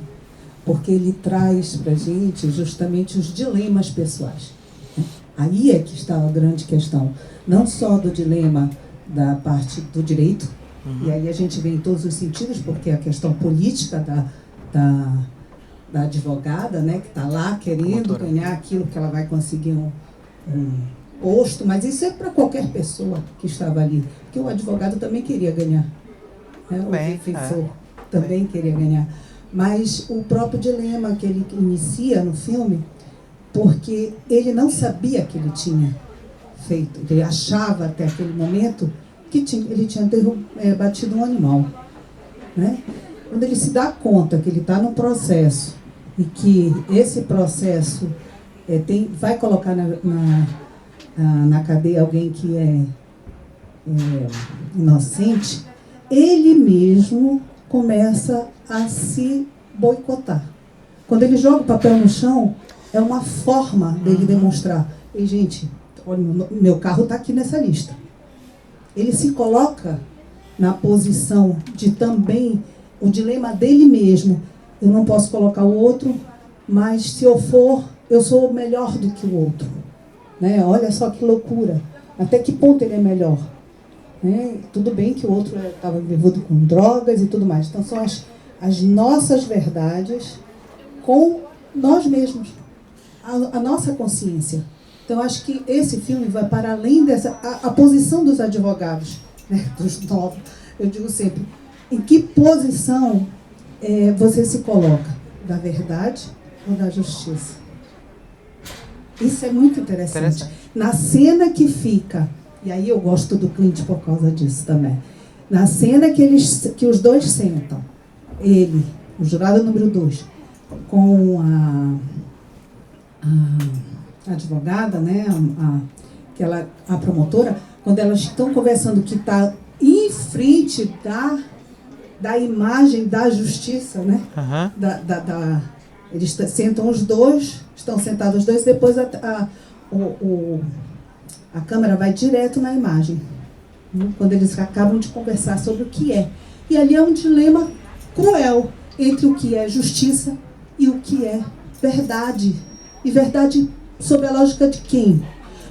porque ele traz pra gente justamente os dilemas pessoais. Né? Aí é que está a grande questão, não só do dilema da parte do direito, e aí a gente vê em todos os sentidos, porque a questão política da advogada, né, que está lá querendo ganhar aquilo que ela vai conseguir um posto, mas isso é para qualquer pessoa que estava ali, porque o advogado também queria ganhar, né? O defensor também queria ganhar, mas o próprio dilema que ele inicia no filme, porque ele não sabia que ele tinha feito, ele achava até aquele momento que ele tinha batido um animal, né? Quando ele se dá conta que ele está no processo e que esse processo vai colocar na cadeia alguém que é inocente, ele mesmo começa a se boicotar. Quando ele joga o papel no chão, é uma forma dele demonstrar: ei, gente, Olha, meu carro está aqui nessa lista. Ele se coloca na posição de também o dilema dele mesmo. Eu não posso colocar o outro, mas se eu for, eu sou melhor do que o outro. Né? Olha só que loucura. Até que ponto ele é melhor? Né? Tudo bem que o outro estava envolvido com drogas e tudo mais. Então são as nossas verdades com nós mesmos. A nossa consciência. Então acho que esse filme vai para além dessa... A posição dos advogados, né? Dos novos. Eu digo sempre, em que posição você se coloca? Da verdade ou da justiça? Isso é muito interessante. Na cena que fica, e aí eu gosto do Clint por causa disso também, na cena que os dois sentam, ele, o jurado número 2, com a advogada, né, a promotora, quando elas estão conversando que está em frente da imagem da justiça, né? Uhum. Eles sentam os dois, estão sentados os dois, depois a câmera vai direto na imagem, né? Quando eles acabam de conversar sobre o que é. E ali é um dilema cruel entre o que é justiça e o que é verdade. E verdade sob a lógica de quem?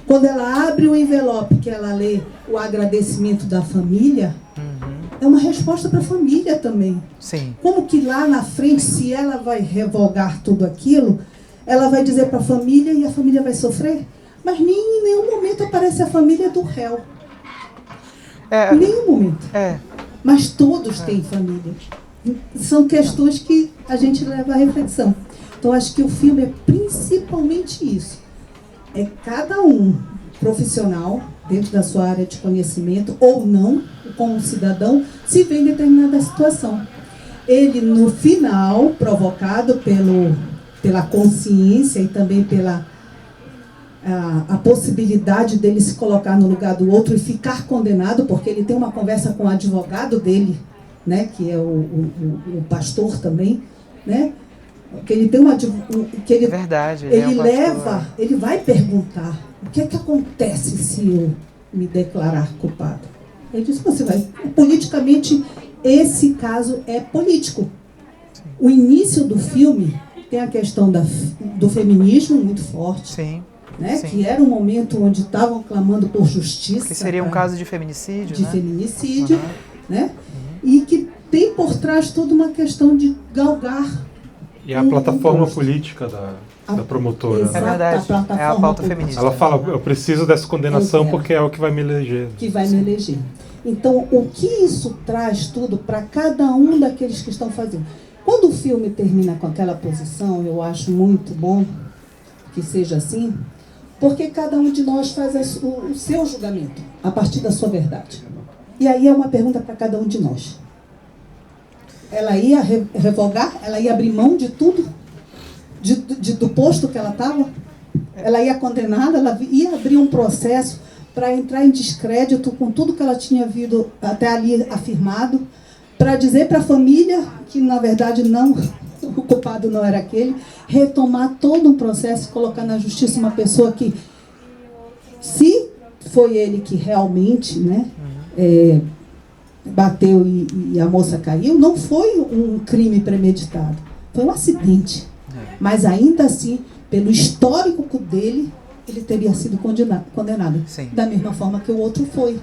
Quando ela abre o envelope, que ela lê o agradecimento da família, é uma resposta para a família também. Sim. Como que lá na frente, se ela vai revogar tudo aquilo, ela vai dizer para a família e a família vai sofrer? Mas nem em nenhum momento aparece a família do réu. Em nenhum momento. Mas todos têm família. São questões que a gente leva à reflexão. Então, acho que o filme é principalmente isso. É cada um profissional, dentro da sua área de conhecimento, ou não, como cidadão, se vê em determinada situação. Ele, no final, provocado pela consciência e também pela a possibilidade dele se colocar no lugar do outro e ficar condenado, porque ele tem uma conversa com o advogado dele, né, que é o pastor também, né? Que ele tem que ele, verdade, ele vai perguntar o que é que acontece se eu me declarar culpado. Ele diz, você vai, politicamente, esse caso é político. Sim. O início do filme tem a questão do feminismo muito forte. Sim. Né? Sim. Que era um momento onde estavam clamando por justiça. Que seria um caso de feminicídio, de né? feminicídio, né? E que tem por trás toda uma questão de galgar. E a plataforma política da promotora. Exato, é verdade, é a pauta feminista. Ela fala, eu preciso dessa condenação porque é o que vai me eleger. Que vai me eleger. Então, o que isso traz tudo para cada um daqueles que estão fazendo? Quando o filme termina com aquela posição, eu acho muito bom que seja assim, porque cada um de nós faz o seu julgamento, a partir da sua verdade. E aí é uma pergunta para cada um de nós. Ela ia revogar? Ela ia abrir mão de tudo? Do posto que ela estava? Ela ia condenada? Ela ia abrir um processo para entrar em descrédito com tudo que ela tinha vindo até ali afirmado, para dizer para a família que, na verdade, não, o culpado não era aquele, retomar todo um processo e colocar na justiça uma pessoa que, se foi ele que realmente, né, bateu e a moça caiu, não foi um crime premeditado, foi um acidente. Mas ainda assim, pelo histórico dele, ele teria sido condenado. Sim. Da mesma forma que o outro foi.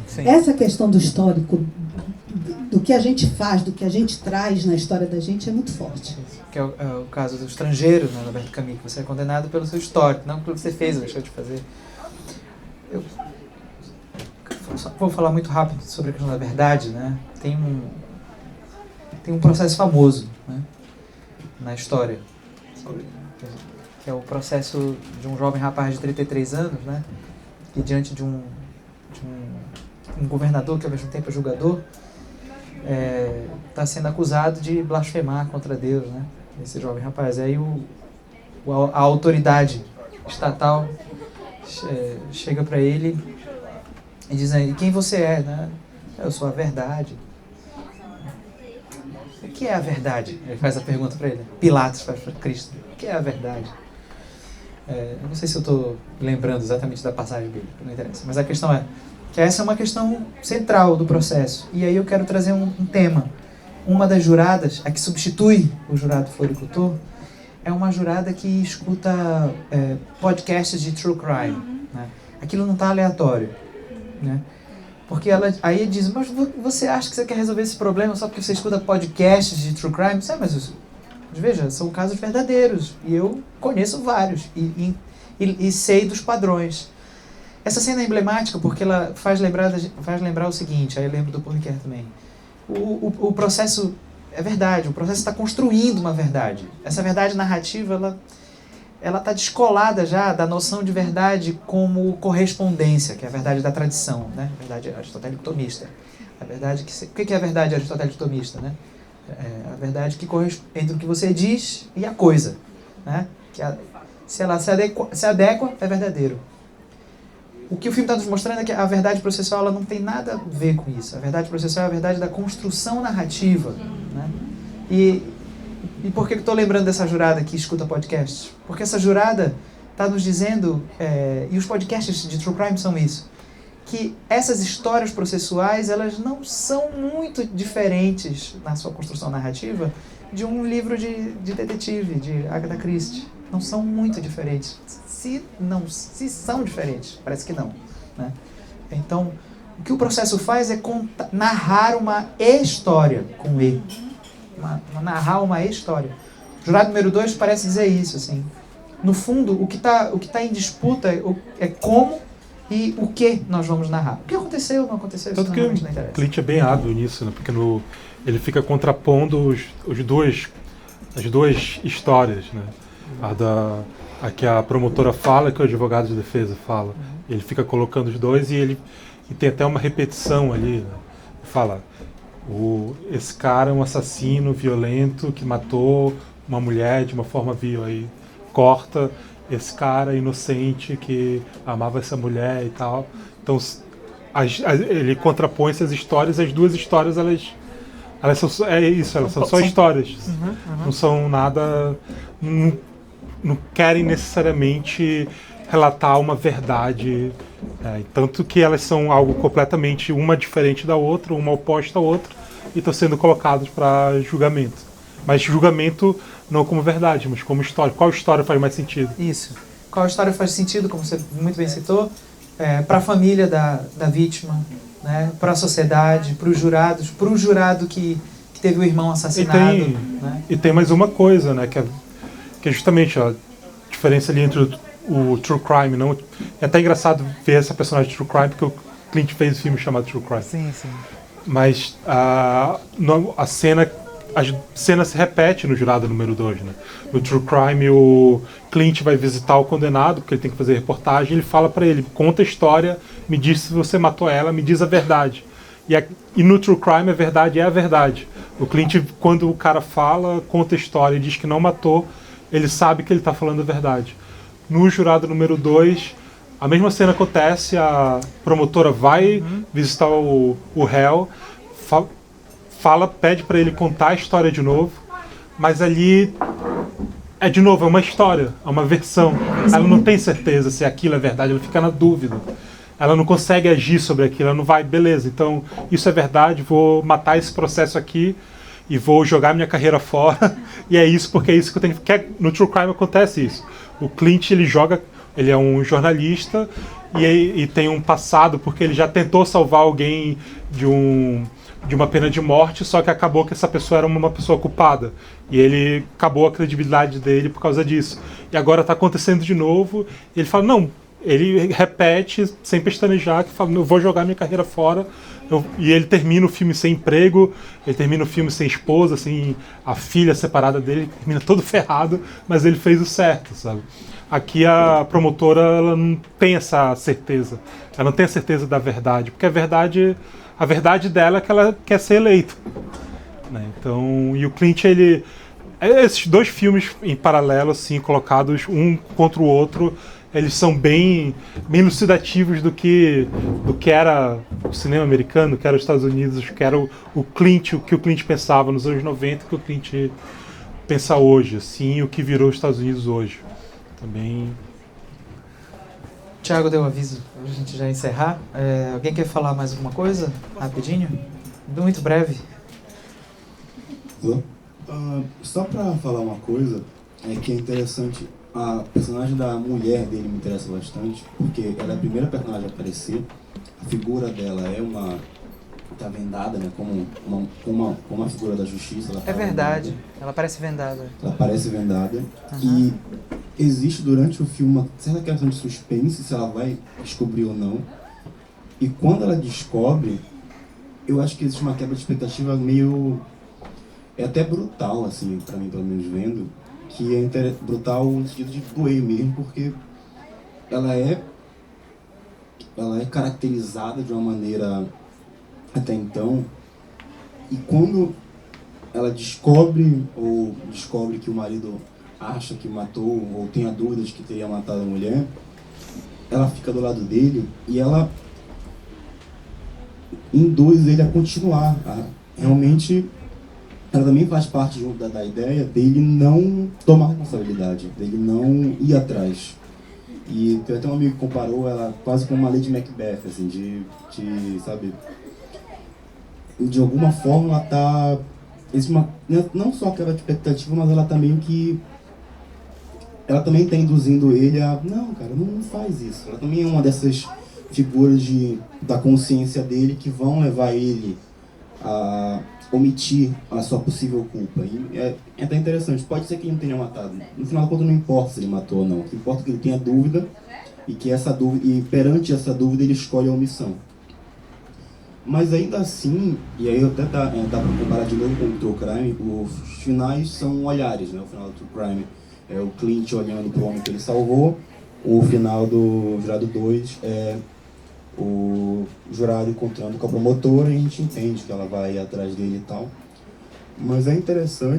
Sim. Essa questão do histórico, do que a gente faz, do que a gente traz na história da gente, é muito forte. Que é o caso do estrangeiro, né, Alberto Camus, que você é condenado pelo seu histórico, não pelo que você fez ou deixou de fazer. Eu vou falar muito rápido sobre a questão da verdade, né? Tem um processo famoso, né, na história, que é o processo de um jovem rapaz de 33 anos, né, que diante de um governador, que ao mesmo tempo é julgador, está sendo acusado de blasfemar contra Deus, né, esse jovem rapaz. Aí a autoridade estatal chega para ele e diz aí, quem você é, né? Eu sou a verdade. O que é a verdade? Ele faz a pergunta para ele. Pilatos faz para Cristo. O que é a verdade? Eu não sei se eu estou lembrando exatamente da passagem bíblica, não interessa. Mas a questão é que essa é uma questão central do processo. E aí eu quero trazer um tema. Uma das juradas, a que substitui o jurado floricultor, é uma jurada que escuta podcasts de true crime. Né? Aquilo não está aleatório. Né? Porque ela aí diz, mas você acha que você quer resolver esse problema só porque você escuta podcasts de true crime? Mas veja, são casos verdadeiros. E eu conheço vários. E sei dos padrões. Essa cena é emblemática porque ela faz lembrar o seguinte, aí eu lembro do Paul Ricoeur também. O processo é verdade, o processo está construindo uma verdade. Essa verdade narrativa, ela está descolada já da noção de verdade como correspondência, que é a verdade da tradição, né? A verdade aristotélico-tomista. O que é a verdade aristotélico-tomista, né? A verdade que corresponde entre o que você diz e a coisa, né? Se ela se adequa, é verdadeiro. O que o filme está nos mostrando é que a verdade processual ela não tem nada a ver com isso. A verdade processual é a verdade da construção narrativa. Né? E por que eu estou lembrando dessa jurada que escuta podcasts? Porque essa jurada está nos dizendo, e os podcasts de true crime são isso, que essas histórias processuais elas não são muito diferentes na sua construção narrativa de um livro de detetive, de Agatha Christie. Não são muito diferentes. Se são diferentes, parece que não. Né? Então, o que o processo faz é narrar uma história com E. Narrar uma história. O jurado número 2 parece dizer isso. Assim. No fundo, o que tá em disputa é como e o que nós vamos narrar. O que aconteceu, não aconteceu, tanto isso normalmente não interessa. O Clint é bem hábil nisso, né? Porque ele fica contrapondo as duas histórias, né? A que a promotora fala, que o advogado de defesa fala. Ele fica colocando os dois e tem até uma repetição ali. Né? Fala, esse cara é um assassino violento que matou uma mulher de uma forma vil. Aí corta esse cara inocente que amava essa mulher e tal. Então ele contrapõe essas histórias, as duas histórias elas são só histórias. Não são nada... Não querem necessariamente relatar uma verdade, tanto que elas são algo completamente uma diferente da outra, uma oposta à outra, e estão sendo colocados para julgamento. Mas julgamento não como verdade, mas como história. Qual história faz mais sentido? Isso. Qual história faz sentido, como você muito bem citou, para a família da vítima, né? Para a sociedade, para os jurados, para o jurado que teve o irmão assassinado. E tem mais uma coisa, né? Que é justamente a diferença ali entre o True Crime. Não, é até engraçado ver essa personagem de True Crime, porque o Clint fez um filme chamado True Crime. Sim, sim. Mas a cena se repete no jurado número 2. Né? No True Crime, o Clint vai visitar o condenado, porque ele tem que fazer reportagem, ele fala para ele, conta a história, me diz se você matou ela, me diz a verdade. E no True Crime, a verdade é a verdade. O Clint, quando o cara fala, conta a história e diz que não matou, ele sabe que ele está falando a verdade. No jurado número 2, a mesma cena acontece, a promotora vai visitar o réu, pede para ele contar a história de novo, mas ali é uma história, é uma versão. Ela não tem certeza se aquilo é verdade, ela fica na dúvida. Ela não consegue agir sobre aquilo, ela não vai, beleza, então isso é verdade, vou matar esse processo aqui, e vou jogar minha carreira fora, e é isso porque é isso que eu tenho que... No True Crime acontece isso. O Clint, ele é um jornalista e tem um passado porque ele já tentou salvar alguém de uma pena de morte, só que acabou que essa pessoa era uma pessoa culpada. E ele acabou a credibilidade dele por causa disso. E agora está acontecendo de novo, e ele fala, não, ele repete sem pestanejar, que fala, eu vou jogar minha carreira fora. E ele termina o filme sem emprego, ele termina o filme sem esposa, sem a filha separada dele, termina todo ferrado, mas ele fez o certo, sabe? Aqui a promotora ela não tem essa certeza, ela não tem a certeza da verdade, porque a verdade dela é que ela quer ser eleita. Né? Então, e o Clint, esses dois filmes em paralelo, assim, colocados um contra o outro, eles são bem elucidativos do que era o cinema americano, que era os Estados Unidos, que era o Clint, o que o Clint pensava nos anos 90, o que o Clint pensa hoje, assim, o que virou os Estados Unidos hoje. Também Thiago deu aviso pra gente já encerrar. Alguém quer falar mais alguma coisa? Rapidinho? Muito breve. Só pra falar uma coisa, que é interessante, a personagem da mulher dele me interessa bastante, porque ela é a primeira personagem a aparecer, a figura dela tá vendada, né, como uma figura da justiça. Ela É verdade, vendada. ela parece vendada. Ela parece vendada. Uhum. E existe durante o filme uma certa questão de suspense, se ela vai descobrir ou não. E quando ela descobre, eu acho que existe uma quebra de expectativa meio... É até brutal, assim, pra mim, pelo menos vendo, que é brutal no sentido de doer mesmo, porque ela é caracterizada de uma maneira até então, e quando ela descobre que o marido acha que matou, ou tem a dúvida de que teria matado a mulher, ela fica do lado dele e ela induz ele a continuar, realmente. Ela também faz parte da ideia dele não tomar responsabilidade, dele não ir atrás. E tem até um amigo que comparou ela quase com uma Lady Macbeth, assim, sabe, de alguma forma ela tá... Existe não só aquela expectativa, mas ela também ela também está induzindo ele a... Não, cara, não faz isso. Ela também é uma dessas figuras da consciência dele que vão levar ele a omitir a sua possível culpa. E é até interessante, pode ser que ele não tenha matado. No final da conta não importa se ele matou ou não. O que importa é que ele tenha dúvida e perante essa dúvida ele escolhe a omissão. Mas ainda assim, e aí até dá para comparar de novo com o True Crime, os finais são olhares, né? O final do True Crime é o Clint olhando para o homem que ele salvou, o final do Jurado 2 é o jurado encontrando com a promotora e a gente entende que ela vai atrás dele e tal. Mas é interessante